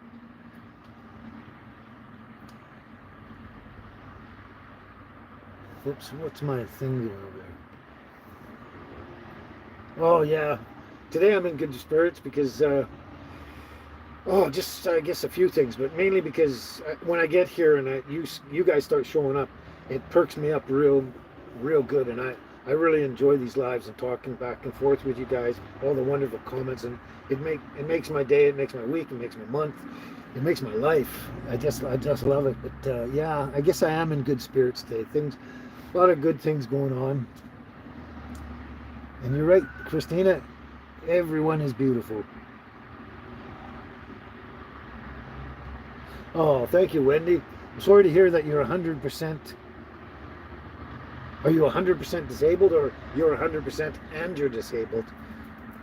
Oops, what's my thing doing over there? Oh yeah, today I'm in good spirits because, just I guess a few things, but mainly because when I get here and you guys start showing up, it perks me up real good, and I really enjoy these lives and talking back and forth with you guys, all the wonderful comments, and it makes my day, it makes my week, it makes my month, it makes my life. I just love it. But yeah, I guess I am in good spirits today. A lot of good things going on. And you're right, Christina, everyone is beautiful. Oh, thank you, Wendy. I'm sorry to hear that you're 100%. Are you 100% disabled, or you're 100% and you're disabled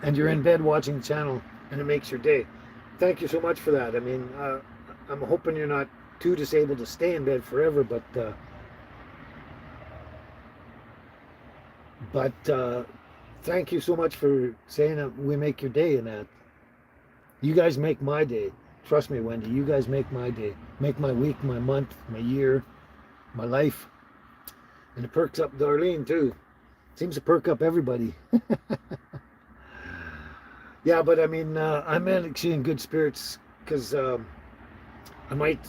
and you're in bed watching the channel and it makes your day? Thank you so much for that. I'm hoping you're not too disabled to stay in bed forever, but But thank you so much for saying that we make your day and that. You guys make my day. Trust me, Wendy, you guys make my day. Make my week, my month, my year, my life. And it perks up Darlene too. Seems to perk up everybody. Yeah, but I mean, I'm actually in good spirits because I might,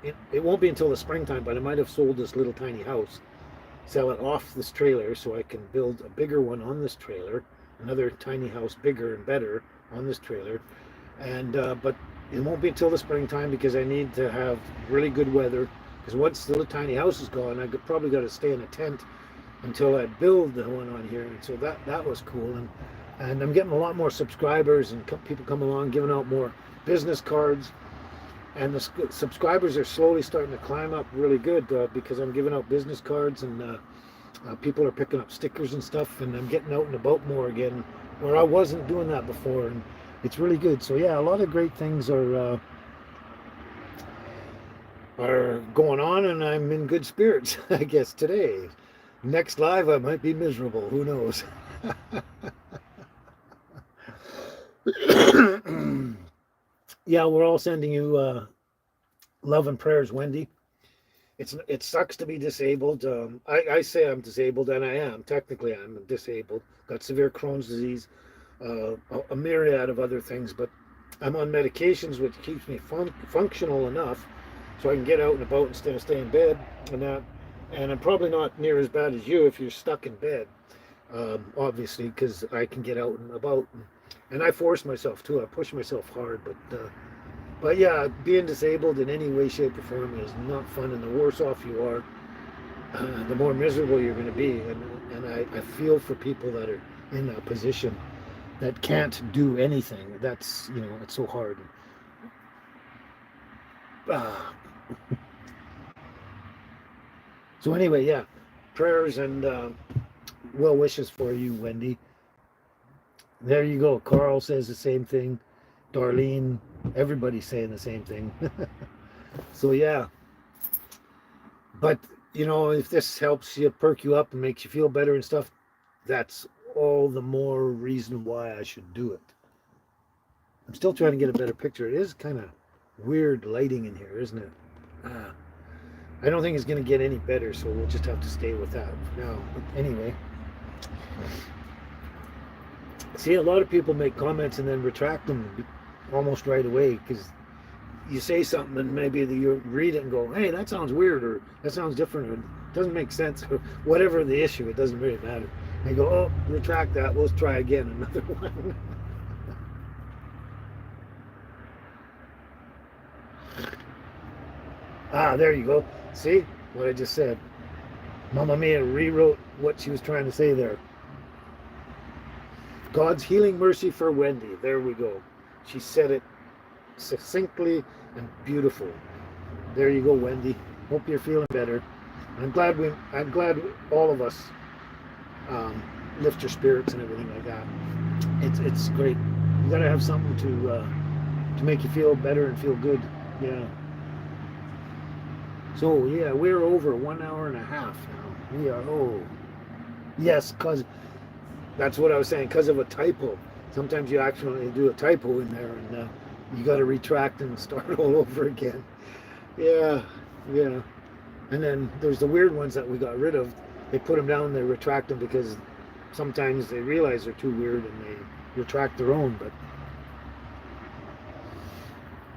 it won't be until the springtime, but I might have sold this little tiny house, sell it off this trailer so I can build a bigger one on this trailer, another tiny house, bigger and better on this trailer. And, but it won't be until the springtime because I need to have really good weather. Because once the little tiny house is gone, I probably got to stay in a tent until I build the one on here. And so that was cool. And I'm getting a lot more subscribers and people come along giving out more business cards. And the subscribers are slowly starting to climb up really good because I'm giving out business cards and people are picking up stickers and stuff. And I'm getting out and about more again where I wasn't doing that before. And it's really good. So yeah, a lot of great things are going on, and I'm in good spirits, I guess, today. Next live, I might be miserable. Who knows? Yeah, we're all sending you love and prayers, Wendy. It sucks to be disabled. I say I'm disabled, and I am. Technically, I'm disabled. Got severe Crohn's disease, a myriad of other things, but I'm on medications which keeps me functional enough so I can get out and about instead of staying in bed and that. And I'm probably not near as bad as you if you're stuck in bed, obviously, because I can get out and about. And I force myself too. I push myself hard, but yeah, being disabled in any way, shape, or form is not fun. And the worse off you are, the more miserable you're going to be. And I feel for people that are in that position that can't do anything. That's, it's so hard. So anyway, yeah, prayers and well wishes for you, Wendy. There you go. Carl says the same thing. Darlene, everybody's saying the same thing. So yeah, but if this helps you perk you up and makes you feel better and stuff, that's all the more reason why I should do it. I'm still trying to get a better picture. It is kind of weird lighting in here, isn't it? I don't think it's going to get any better, so we'll just have to stay with that for now. But anyway, see, a lot of people make comments and then retract them almost right away because you say something and maybe you read it and go, hey, that sounds weird, or that sounds different, or it doesn't make sense, or whatever the issue, it doesn't really matter. They go, oh, retract that, let's try again, another one. There you go. See what I just said? Mamma Mia rewrote what she was trying to say there. God's healing mercy for Wendy. There we go. She said it succinctly and beautiful. There you go, Wendy. Hope you're feeling better. I'm glad all of us lift your spirits and everything like that. It's great. You gotta have something to make you feel better and feel good. Yeah. So yeah, we're over 1 hour and a half now. We are, yes, because that's what I was saying, because of a typo. Sometimes you actually do a typo in there and you got to retract and start all over again. Yeah. And then there's the weird ones that we got rid of. They put them down, they retract them because sometimes they realize they're too weird and they retract their own. But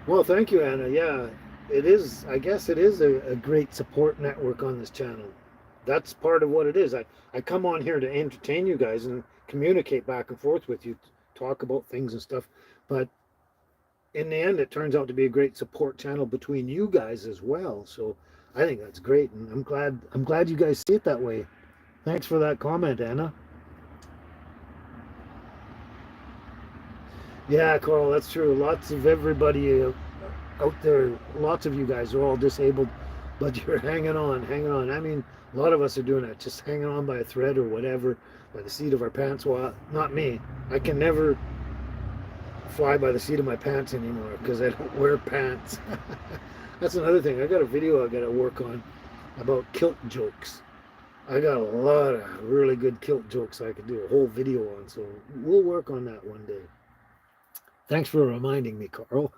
well, thank you, Anna. Yeah. It is, I guess it is a great support network on this channel. That's part of what it is. I come on here to entertain you guys and communicate back and forth with you, talk about things and stuff. But in the end, it turns out to be a great support channel between you guys as well. So I think that's great. And I'm glad you guys see it that way. Thanks for that comment, Anna. Yeah, Carl, that's true. Lots of everybody out there, lots of you guys are all disabled, but you're hanging on. I mean, a lot of us are doing it, just hanging on by a thread or whatever, by the seat of our pants. Well, not me. I can never fly by the seat of my pants anymore because I don't wear pants. That's another thing. I got a video I got to work on about kilt jokes. I got a lot of really good kilt jokes I could do a whole video on, so we'll work on that one day. Thanks for reminding me, Carl.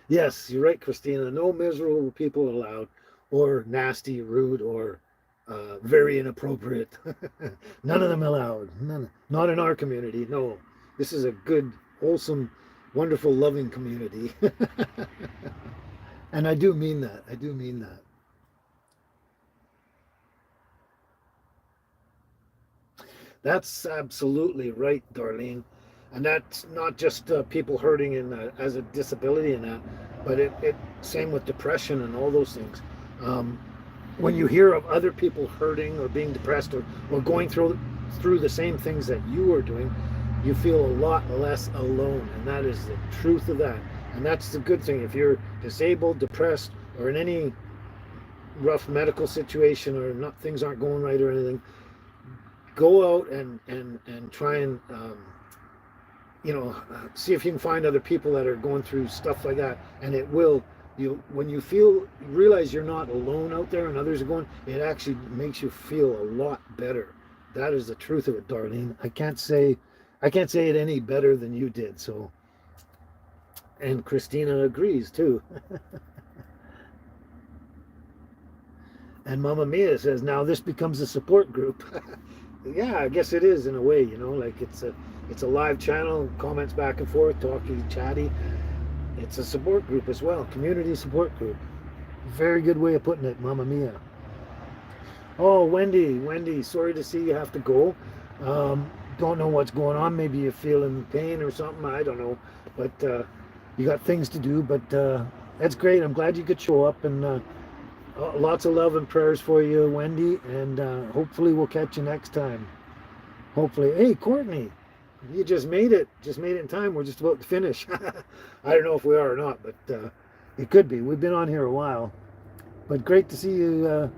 Yes, you're right, Christina. No miserable people allowed, or nasty, rude, or very inappropriate. None of them allowed. None, not in our community. No, this is a good, wholesome, wonderful, loving community. And I do mean that. I do mean that. That's absolutely right, Darlene. And that's not just people hurting as a disability and that, but it same with depression and all those things. Um, when you hear of other people hurting or being depressed or going through the same things that you are doing, you feel a lot less alone, and that is the truth of that. And that's the good thing. If you're disabled, depressed, or in any rough medical situation, or not things aren't going right or anything, go out and try and see if you can find other people that are going through stuff like that, and it will, you when you realize you're not alone out there and others are going, it actually makes you feel a lot better. That is the truth of it, Darlene. I can't say it any better than you did. So, and Christina agrees too. And Mama Mia says, now this becomes a support group. Yeah, I guess it is in a way, like it's a live channel, comments back and forth, talky, chatty. It's a support group as well, community support group. Very good way of putting it, Mama Mia. Oh, Wendy, sorry to see you have to go. Don't know what's going on. Maybe you're feeling pain or something. I don't know, but you got things to do. But that's great. I'm glad you could show up, and lots of love and prayers for you, Wendy. And hopefully we'll catch you next time. Hopefully. Hey, Courtney, you just made it. Just made it in time. We're just about to finish. I don't know if we are or not, but it could be. We've been on here a while. But great to see you.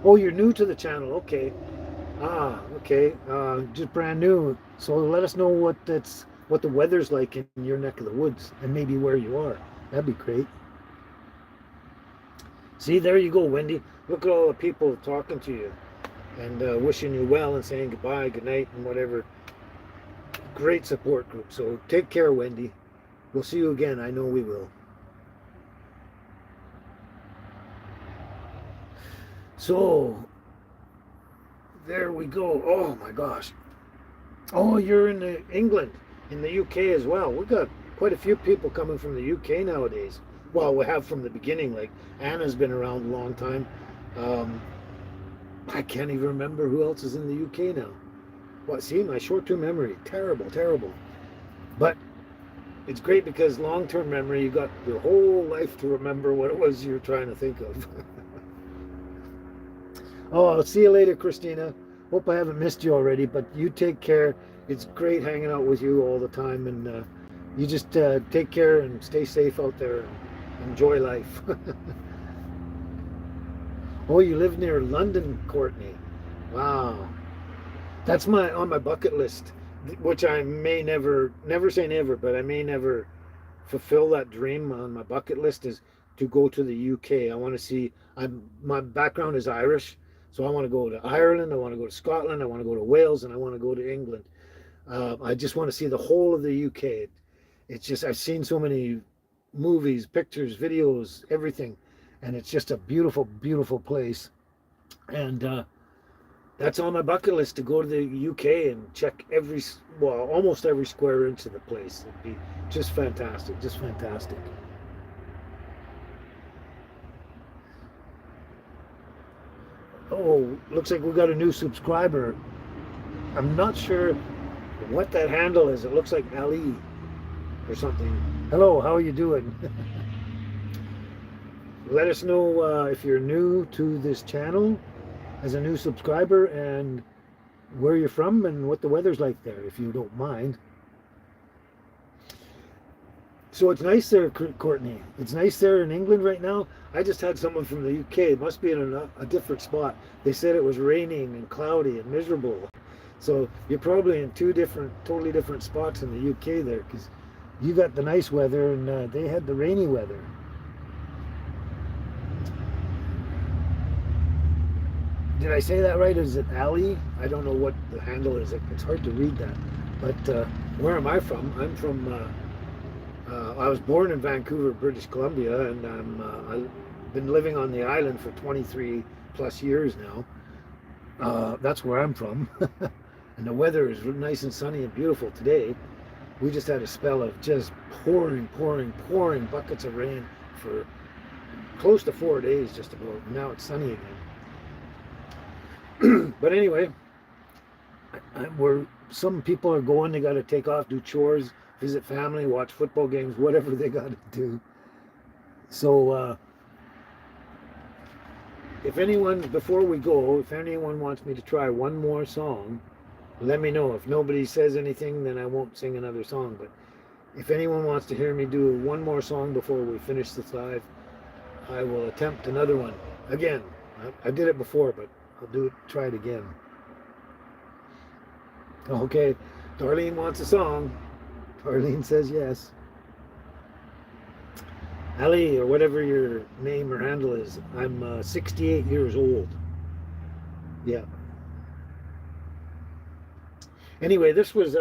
Oh, you're new to the channel. Okay. Okay. Just brand new. So let us know what the weather's like in your neck of the woods, and maybe where you are. That'd be great. See, there you go, Wendy. Look at all the people talking to you and wishing you well and saying goodbye, good night, and whatever. Great support group. So take care, Wendy. We'll see you again. I know we will. So there we go. Oh my gosh. Oh, you're in England, in the UK as well. We've got quite a few people coming from the UK nowadays. Well, we have from the beginning. Like Anna's been around a long time. I can't even remember who else is in the UK now. What? See, my short-term memory, terrible, terrible. But it's great because long-term memory, you got your whole life to remember what it was you're trying to think of. Oh, I'll see you later, Christina. Hope I haven't missed you already, but you take care. It's great hanging out with you all the time, and you just take care and stay safe out there and enjoy life. Oh, you live near London, Courtney. Wow. That's on my bucket list, which I may never say never, but I may never fulfill that dream on my bucket list, is to go to the UK. I want to see, my background is Irish, so I want to go to Ireland, I want to go to Scotland, I want to go to Wales, and I want to go to England. I just want to see the whole of the UK. It's just, I've seen so many movies, pictures, videos, everything, and it's just a beautiful, beautiful place. And that's on my bucket list, to go to the UK and check almost every square inch of the place. It'd be just fantastic, just fantastic. Oh, looks like we got a new subscriber. I'm not sure what that handle is. It looks like Ali or something. Hello, how are you doing? Let us know if you're new to this channel as a new subscriber, and where you're from and what the weather's like there, if you don't mind. So it's nice there, Courtney. It's nice there in England right now. I just had someone from the UK. It must be in a different spot. They said it was raining and cloudy and miserable. So you're probably in two totally different spots in the UK there, because you got the nice weather and they had the rainy weather. Did I say that right? Is it Ali? I don't know what the handle is. It's hard to read that. But where am I from? I'm from. I was born in Vancouver, British Columbia, and I've been living on the island for 23 plus years now. That's where I'm from. And the weather is nice and sunny and beautiful today. We just had a spell of just pouring buckets of rain for close to 4 days, just about. Now it's sunny again. But anyway, where some people are going, they got to take off, do chores, visit family, watch football games, whatever they got to do. So if anyone, before we go, if anyone wants me to try one more song, let me know. If nobody says anything, then I won't sing another song. But if anyone wants to hear me do one more song before we finish this live, I will attempt another one. Again, I did it before, but I'll try it again. Okay, Darlene wants a song. Darlene says yes. Ali, or whatever your name or handle is, I'm 68 years old. Yeah. Anyway, this was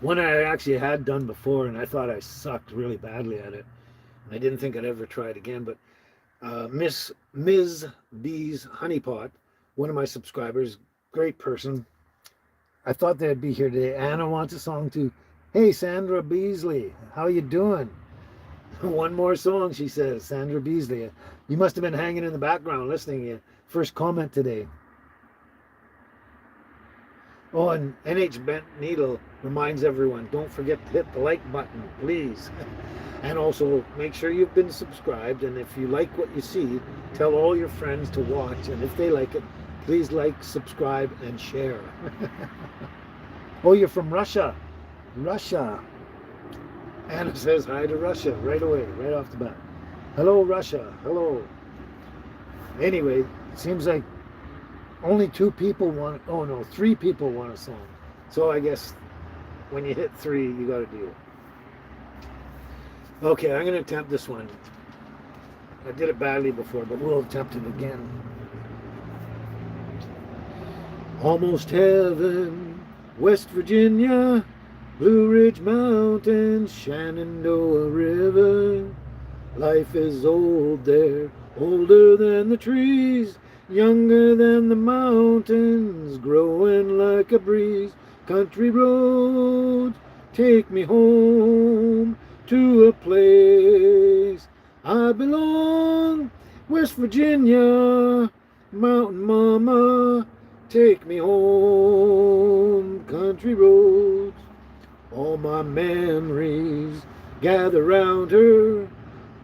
one I actually had done before, and I thought I sucked really badly at it. I didn't think I'd ever try it again, but Ms. B's Honeypot, one of my subscribers, great person. I thought they'd be here today. Anna wants a song too. Hey, Sandra Beasley, how you doing? One more song, she says. Sandra Beasley. You must have been hanging in the background listening to you. First comment today. Oh, and NH Bent Needle reminds everyone, don't forget to hit the like button, please. And also make sure you've been subscribed. And if you like what you see, tell all your friends to watch. And if they like it, please like, subscribe, and share. Oh, you're from Russia. Russia. Anna says hi to Russia right away, right off the bat. Hello, Russia. Hello. Anyway, it seems like only 2 people want, oh no, 3 people want a song. So I guess when you hit 3, you got to do it. Okay, I'm going to attempt this one. I did it badly before, but we'll attempt it again. Almost heaven, West Virginia, Blue Ridge Mountains, Shenandoah River. Life is old there, older than the trees, younger than the mountains, growing like a breeze. Country roads, take me home to a place I belong. West Virginia, Mountain Mama, take me home. Country roads, all my memories gather round her.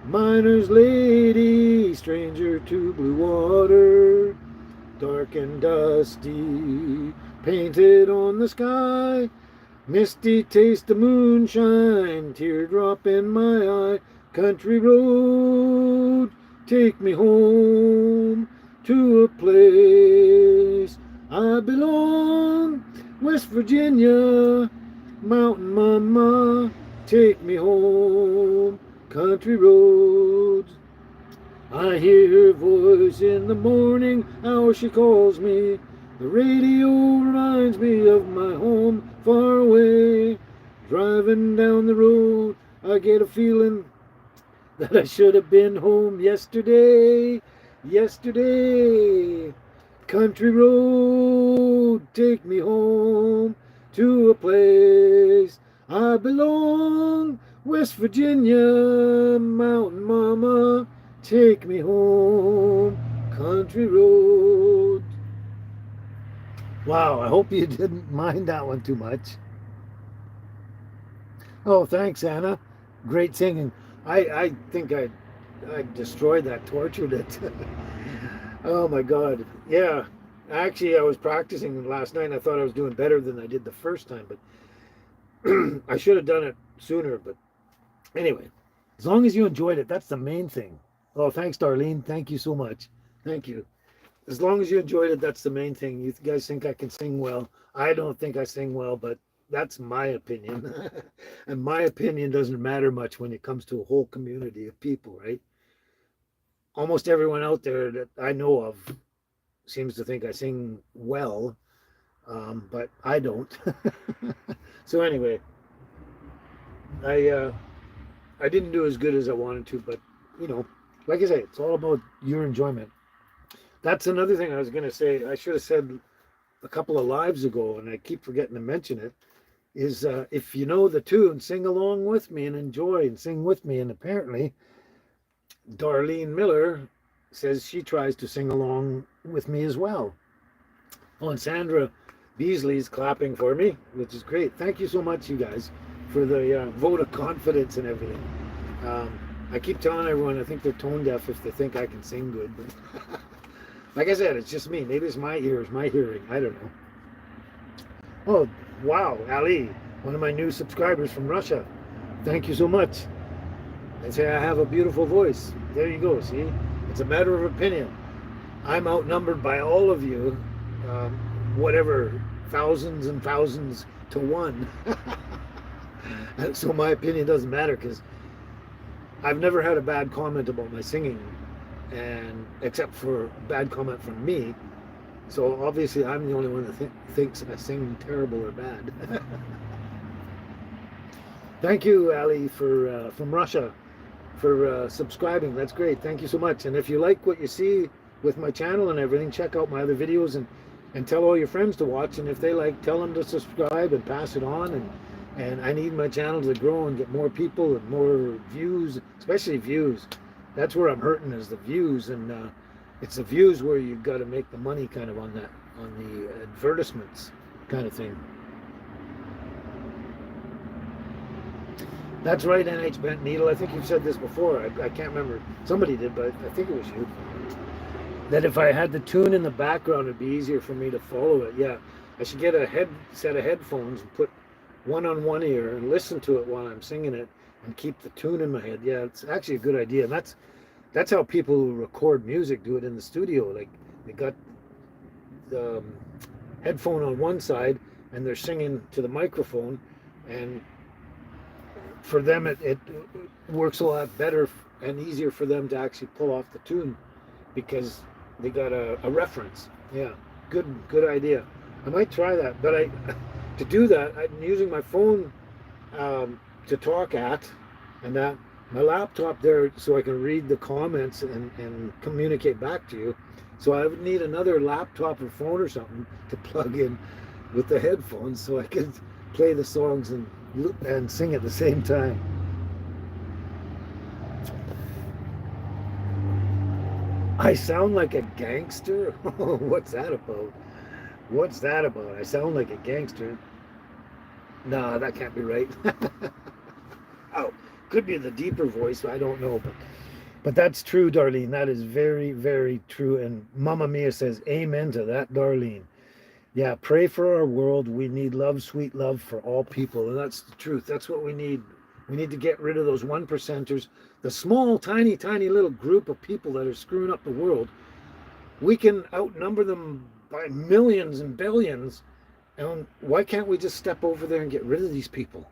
Miner's lady, stranger to blue water, dark and dusty, painted on the sky. Misty taste of moonshine, teardrop in my eye. Country road, take me home to a place I belong. West Virginia, Mountain Mama, take me home. Country roads. I hear her voice in the morning hour, she calls me. The radio reminds me of my home far away. Driving down the road, I get a feeling that I should have been home yesterday. Yesterday. Country road, take me home to a place I belong. West Virginia, Mountain Mama, take me home. Country road. Wow, I hope you didn't mind that one too much. Oh, thanks, Anna. Great singing. I think I destroyed that, tortured it. Oh my God. Yeah. Actually, I was practicing last night and I thought I was doing better than I did the first time, but I should have done it sooner. But anyway, as long as you enjoyed it, that's the main thing. Oh, thanks, Darlene. Thank you so much. Thank you. As long as you enjoyed it, that's the main thing. You guys think I can sing well. I don't think I sing well, but that's my opinion. And my opinion doesn't matter much when it comes to a whole community of people, right? almost everyone out there that I know of seems to think I sing well, but I don't. So anyway, I uh, I didn't do as good as I wanted to, but you know, like I say, it's all about your enjoyment. That's another thing I was going to say. I should have said a couple of lives ago, and I keep forgetting to mention it. Is if you know the tune, sing along with me and enjoy and sing with me. And apparently, Darlene Miller says she tries to sing along with me as well. Oh, and Sandra Beasley's clapping for me, which is great. Thank you so much, you guys, for the vote of confidence and everything. Um, I keep telling everyone I think they're tone deaf if they think I can sing good. But like I said, it's just me. Maybe it's my ears, my hearing. I don't know. Oh, wow, Ali, one of my new subscribers from Russia. Thank you so much. They say I have a beautiful voice. There you go, see? It's a matter of opinion. I'm outnumbered by all of you, whatever, thousands and thousands to one. So my opinion doesn't matter because I've never had a bad comment about my singing, and except for a bad comment from me. So obviously I'm the only one that thinks I sing terrible or bad. Thank you, Ali, for from Russia, for subscribing. That's great. Thank you so much. And if you like what you see with my channel and everything, check out my other videos and tell all your friends to watch. And if they like, tell them to subscribe and pass it on. And I need my channel to grow and get more people and more views, especially views. That's where I'm hurting, is the views. And it's the views where you got to make the money kind of on that, on the advertisements kind of thing. That's right, NH Bent Needle. I think you've said this before. I can't remember. Somebody did, but I think it was you. That if I had the tune in the background, it'd be easier for me to follow it. Yeah, I should get a set of headphones and put one on one ear and listen to it while I'm singing it and keep the tune in my head. Yeah, it's actually a good idea. And that's how people who record music do it in the studio. Like, they got the headphone on one side and they're singing to the microphone, and for them it works a lot better and easier for them to actually pull off the tune because they got a reference. Yeah, good idea. I might try that, but to do that I'm using my phone to talk at, and that my laptop there so I can read the comments and communicate back to you. So I would need another laptop or phone or something to plug in with the headphones so I could play the songs and sing at the same time. I sound like a gangster? What's that about? What's that about? I sound like a gangster. Nah, that can't be right. Oh, could be the deeper voice, I don't know, but that's true, Darlene. That is very, very true. And Mamma Mia says amen to that, Darlene. Yeah, pray for our world. We need love, sweet love for all people. And that's the truth. That's what we need. We need to get rid of those 1%ers, the small, tiny, tiny little group of people that are screwing up the world. We can outnumber them by millions and billions. And why can't we just step over there and get rid of these people?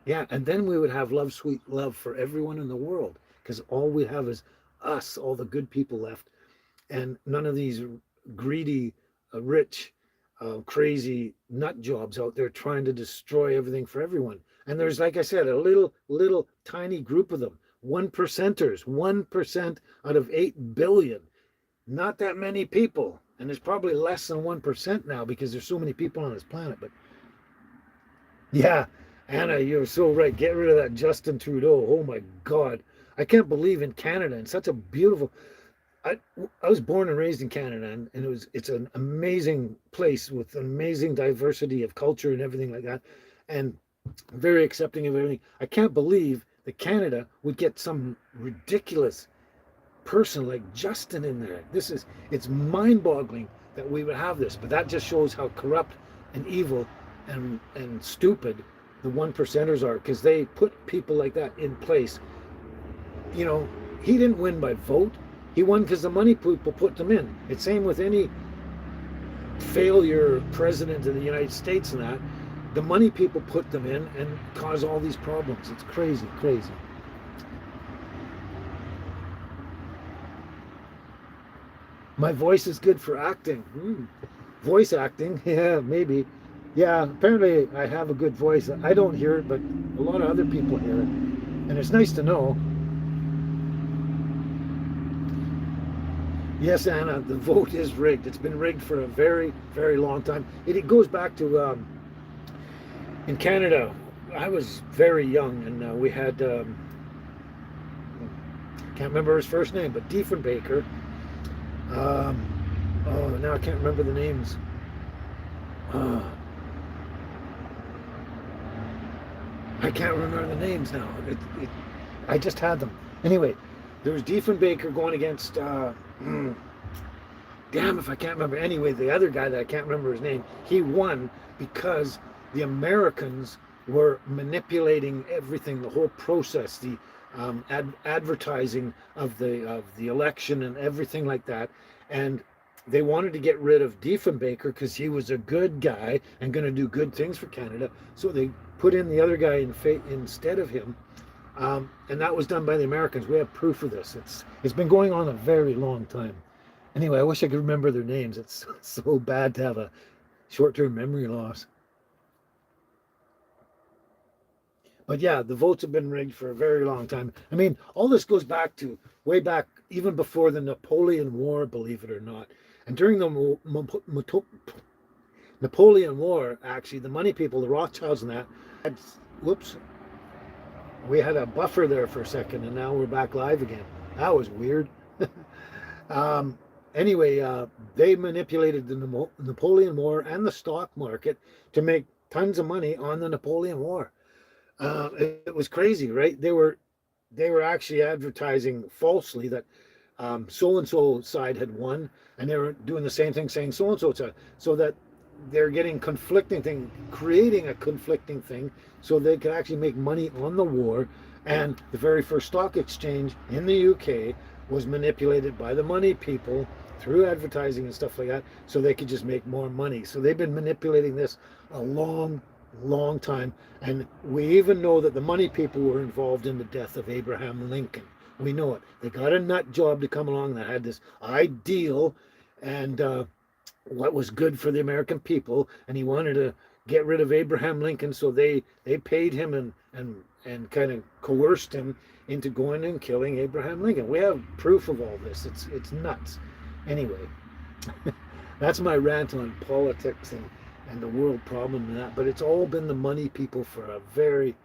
Yeah, and then we would have love, sweet love for everyone in the world, because all we have is us, all the good people left, and none of these greedy, rich, crazy nut jobs out there trying to destroy everything for everyone. And there's, like I said, a little tiny group of them, 1%ers, 1% out of 8 billion. Not that many people. And there's probably less than 1% now because there's so many people on this planet. But yeah, Anna, you're so right. Get rid of that Justin Trudeau. Oh my God. I can't believe in Canada, and such a beautiful, I was born and raised in Canada, and it's an amazing place with an amazing diversity of culture and everything like that, and very accepting of everything. I can't believe that Canada would get some ridiculous person like Justin in there. It's mind-boggling that we would have this, but that just shows how corrupt and evil and stupid the 1%ers are, because they put people like that in place. You know, he didn't win by vote. He won because the money people put them in. It's same with any failure president of the United States and that. The money people put them in and cause all these problems. It's crazy, crazy. My voice is good for acting. Voice acting, yeah, maybe. Yeah, apparently I have a good voice. I don't hear it, but a lot of other people hear it. And it's nice to know. Yes, Anna, the vote is rigged. It's been rigged for a very, very long time. It goes back to in Canada. I was very young, and we had can't remember his first name, but Diefenbaker. Um, oh, now I can't remember the names. Uh, I can't remember the names now. I just had them. Anyway, there was Diefenbaker going against. Damn if I can't remember. Anyway, the other guy that I can't remember his name, he won because the Americans were manipulating everything, the whole process, the advertising of the election and everything like that, and they wanted to get rid of Diefenbaker because he was a good guy and going to do good things for Canada. So they put in the other guy instead of him, and that was done by the Americans. We have proof of this. It's been going on a very long time. Anyway, I wish I could remember their names. It's so bad to have a short-term memory loss. But yeah, the votes have been rigged for a very long time. I mean, all this goes back to way back, even before the Napoleon War, believe it or not. And during the Napoleon War, actually, the money people, the Rothschilds and that, whoops, we had a buffer there for a second, and now we're back live again. That was weird. Anyway, they manipulated the Napoleon War and the stock market to make tons of money on the Napoleon War. It was crazy, right? They were actually advertising falsely that so and so side had won, and they were doing the same thing, saying so and so side, so that they're getting conflicting thing, creating a conflicting thing, so they could actually make money on the war. And the very first stock exchange in the UK was manipulated by the money people through advertising and stuff like that, so they could just make more money. So they've been manipulating this a long time, and we even know that the money people were involved in the death of Abraham Lincoln. We know it. They got a nut job to come along that had this ideal and what was good for the American people, and he wanted to get rid of Abraham Lincoln, so they paid him and kind of coerced him into going and killing Abraham Lincoln. We have proof of all this. It's nuts. Anyway, that's my rant on politics and the world problem and that. But it's all been the money people for a very,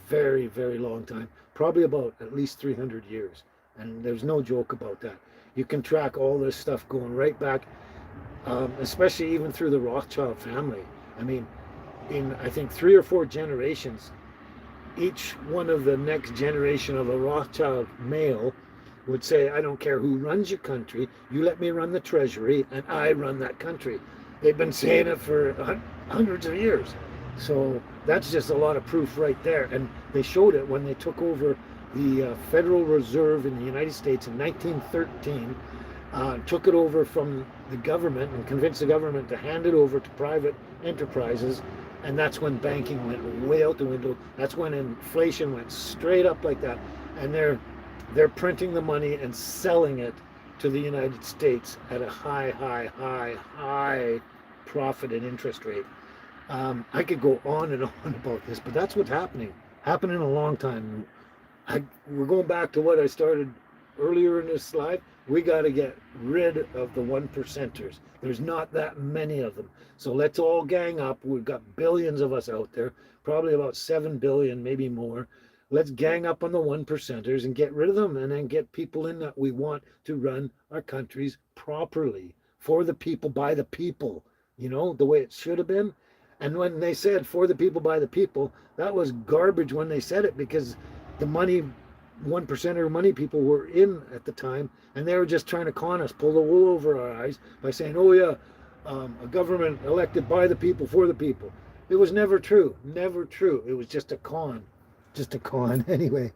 very, very long time. Probably about at least 300 years. And there's no joke about that. You can track all this stuff going right back, especially even through the Rothschild family. I mean, in I think 3 or 4 generations, each one of the next generation of a Rothschild male would say, I don't care who runs your country, you let me run the treasury and I run that country. They've been saying it for hundreds of years. So that's just a lot of proof right there. And they showed it when they took over the Federal Reserve in the United States in 1913, took it over from the government and convinced the government to hand it over to private enterprises. And that's when banking went way out the window. That's when inflation went straight up like that. And they're printing the money and selling it to the United States at a high profit and interest rate. I could go on and on about this, but that's what's happening a long time. We're going back to what I started earlier in this slide. We got to get rid of the 1%ers. There's not that many of them. So let's all gang up. We've got billions of us out there, probably about 7 billion, maybe more. Let's gang up on the 1%ers and get rid of them, and then get people in that we want to run our countries properly, for the people, by the people, you know, the way it should have been. And when they said for the people, by the people, that was garbage when they said it, because the money, 1%er money people were in at the time, and they were just trying to con us, pull the wool over our eyes by saying, oh yeah, a government elected by the people, for the people. It was never true, never true. It was just a con. Just a con. Anyway,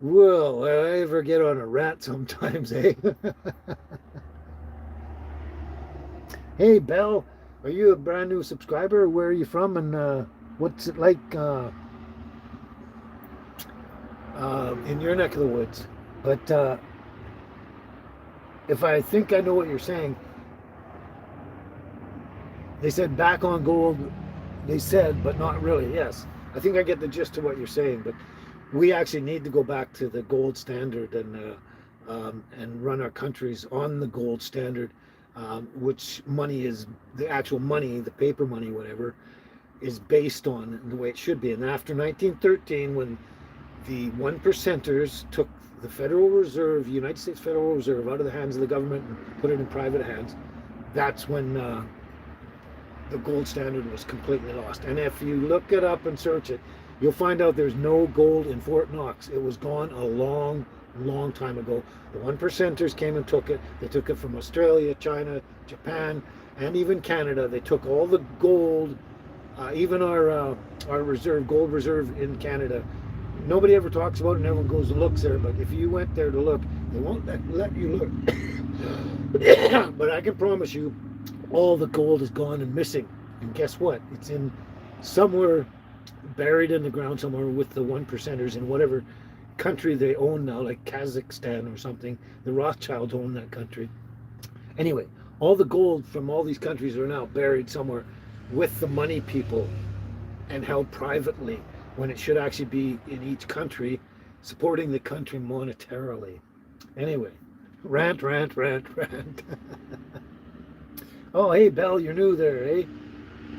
well, I ever get on a rant sometimes, eh? Hey, Belle, are you a brand new subscriber? Where are you from, and what's it like in your neck of the woods? But if I think I know what you're saying, they said back on gold, they said, but not really. Yes, I think I get the gist of what you're saying, but we actually need to go back to the gold standard and run our countries on the gold standard, which money is the actual money, the paper money, whatever, is based on the way it should be. And after 1913, when the one percenters took the Federal Reserve, United States Federal Reserve, out of the hands of the government and put it in private hands, that's when the gold standard was completely lost. And if you look it up and search it, you'll find out there's no gold in Fort Knox. It was gone a long, long time ago. The one percenters came and took it. They took it from Australia, China, Japan, and even Canada. They took all the gold, even our reserve, gold reserve in Canada. Nobody ever talks about it and everyone goes and looks there, but if you went there to look, they won't let you look. But I can promise you, all the gold is gone and missing. And guess what? It's in somewhere buried in the ground somewhere with the one percenters in whatever country they own now, like Kazakhstan or something. The Rothschilds own that country. Anyway, all the gold from all these countries are now buried somewhere with the money people and held privately, when it should actually be in each country, supporting the country monetarily. Anyway, rant. Oh, hey, Belle, you're new there, eh?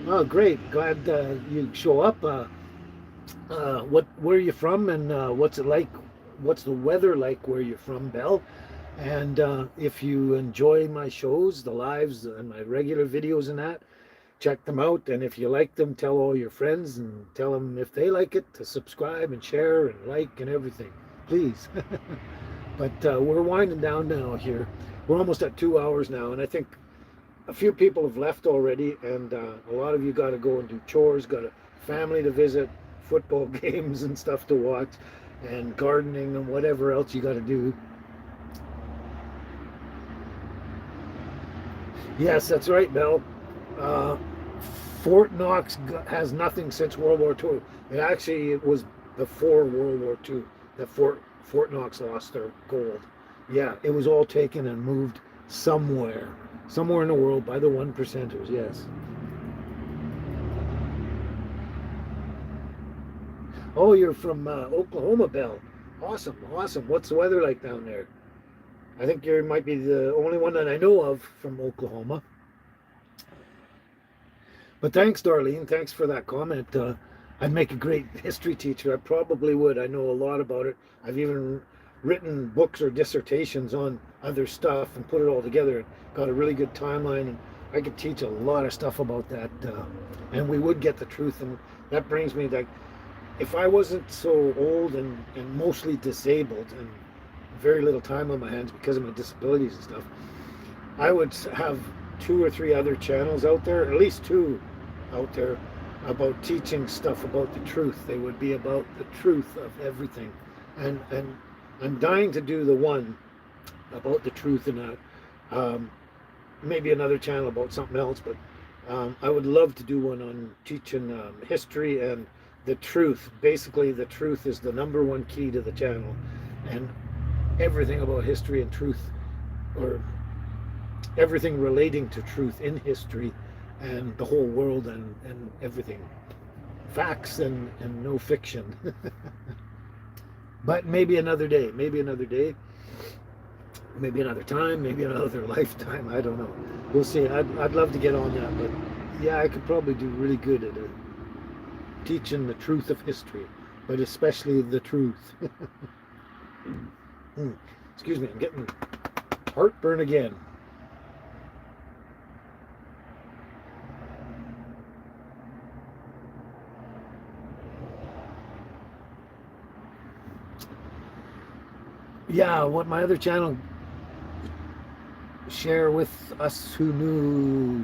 Oh, great. Glad you show up. Where are you from, and what's it like? What's the weather like where you're from, Belle? And if you enjoy my shows, the lives and my regular videos and that, check them out. And if you like them, tell all your friends and tell them if they like it to subscribe and share and like and everything, please. But we're winding down now here. We're almost at 2 hours now, and I think a few people have left already, and a lot of you got to go and do chores, got a family to visit, football games and stuff to watch, and gardening and whatever else you got to do. Yes, that's right, Belle. Fort Knox has nothing since World War II. It was before World War II that Fort Knox lost their gold. Yeah, it was all taken and moved somewhere in the world by the one percenters. Yes. Oh, you're from Oklahoma, Belle. Awesome. What's the weather like down there? I think you might be the only one that I know of from Oklahoma. But thanks, Darlene. Thanks for that comment. I'd make a great history teacher. I probably would. I know a lot about it. I've even written books or dissertations on other stuff and put it all together and got a really good timeline, and I could teach a lot of stuff about that, and we would get the truth. And that brings me that if I wasn't so old and mostly disabled and very little time on my hands because of my disabilities and stuff, I would have 2 or 3 other channels out there, at least 2 out there, about teaching stuff about the truth. They would be about the truth of everything, and I'm dying to do the one about the truth in that. Maybe another channel about something else, but I would love to do one on teaching history and the truth. Basically, the truth is the #1 key to the channel, and everything about history and truth, or everything relating to truth in history and the whole world and everything. Facts and no fiction. But maybe another day, maybe another time, maybe another lifetime. I don't know. We'll see. I'd love to get on that, but yeah, I could probably do really good at it. Teaching the truth of history, but especially the truth. Excuse me, I'm getting heartburn again. Yeah, what my other channel share with us who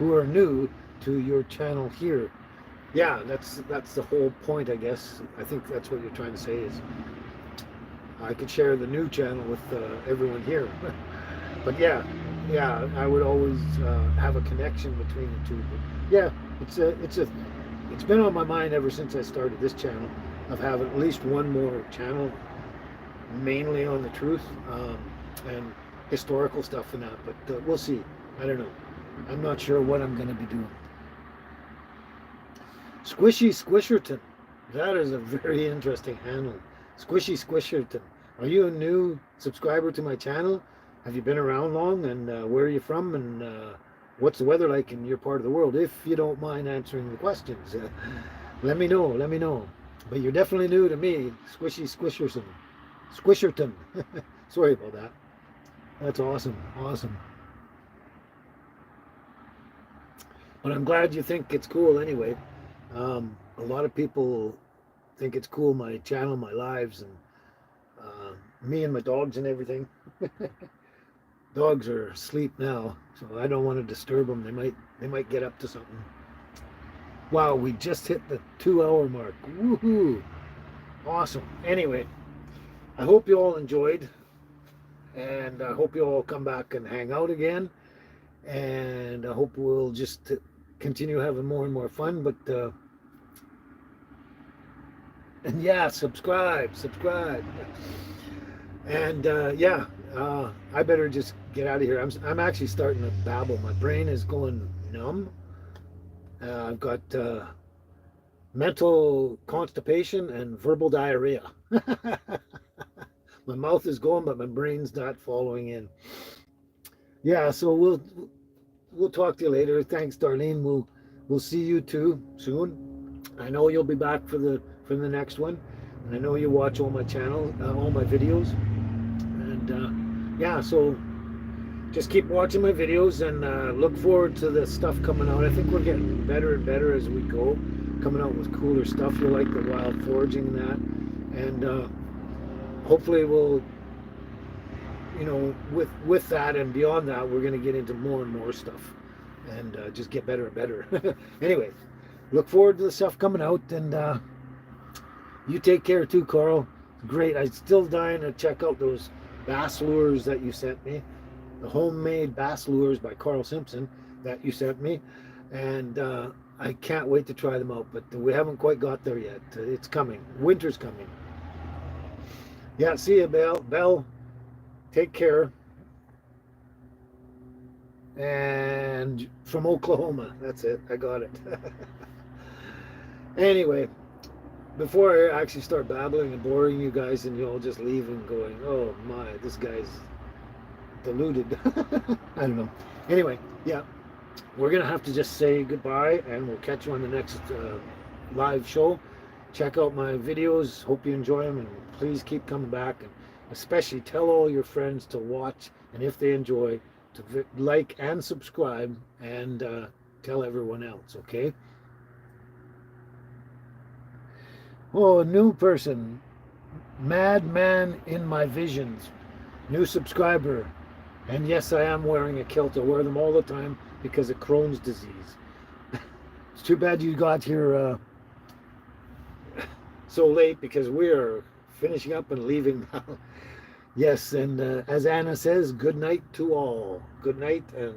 are new to your channel here. Yeah, that's the whole point, I guess. I think that's what you're trying to say, is I could share the new channel with everyone here. But yeah, I would always have a connection between the two. But yeah, it's been on my mind ever since I started this channel, of having at least one more channel mainly on the truth, and historical stuff and that, but we'll see. I don't know. I'm not sure what I'm going to be doing. Squishy Squisherton. That is a very interesting handle. Squishy Squisherton. Are you a new subscriber to my channel? Have you been around long? And where are you from? And what's the weather like in your part of the world? If you don't mind answering the questions, let me know. Let me know. But you're definitely new to me. Squishy Squisherton. Squisherton. Sorry about that. That's awesome. Awesome. But I'm glad you think it's cool anyway. A lot of people think it's cool, my channel, my lives, and me and my dogs and everything. Dogs are asleep now, so I don't want to disturb them. They might get up to something. Wow, we just hit the 2-hour mark. Woohoo! Awesome. Anyway, I hope you all enjoyed, and I hope you all come back and hang out again. And I hope we'll just continue having more and more fun. But and yeah, subscribe. And yeah, I better just get out of here. I'm actually starting to babble. My brain is going numb. I've got mental constipation and verbal diarrhea. My mouth is going, but my brain's not following in. Yeah, so we'll talk to you later. Thanks, Darlene. We'll see you too soon. I know you'll be back for the next one, and I know you watch all my channel, all my videos, and yeah. So just keep watching my videos and look forward to the stuff coming out. I think we're getting better and better as we go, coming out with cooler stuff. You'll like the wild foraging and that, and hopefully we'll, you know, with that and beyond that, we're going to get into more and more stuff, and just get better and better. Anyway, look forward to the stuff coming out, and you take care too, Carl. Great. I'm still dying to check out those bass lures that you sent me, the homemade bass lures by Carl Simpson that you sent me, and I can't wait to try them out, but we haven't quite got there yet. It's coming. Winter's coming. Yeah, see you, Belle. Take care. And from Oklahoma. That's it. I got it. Anyway, before I actually start babbling and boring you guys and you all just leave and going, oh my, this guy's deluded. I don't know. Anyway, yeah, we're going to have to just say goodbye, and we'll catch you on the next live show. Check out my videos. Hope you enjoy them, and please keep coming back, and especially tell all your friends to watch, and if they enjoy, to like and subscribe, and tell everyone else, okay? Oh, a new person. Madman in my visions. New subscriber. And yes, I am wearing a kilt. I wear them all the time because of Crohn's disease. It's too bad you got here so late, because we are finishing up and leaving now. Yes, and as Anna says, good night to all. Good night and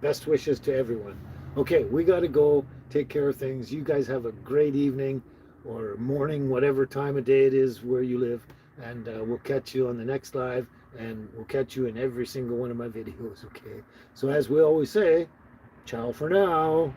best wishes to everyone. Okay, we got to go take care of things. You guys have a great evening or morning, whatever time of day it is where you live, and we'll catch you on the next live, and we'll catch you in every single one of my videos, okay? So as we always say, ciao for now.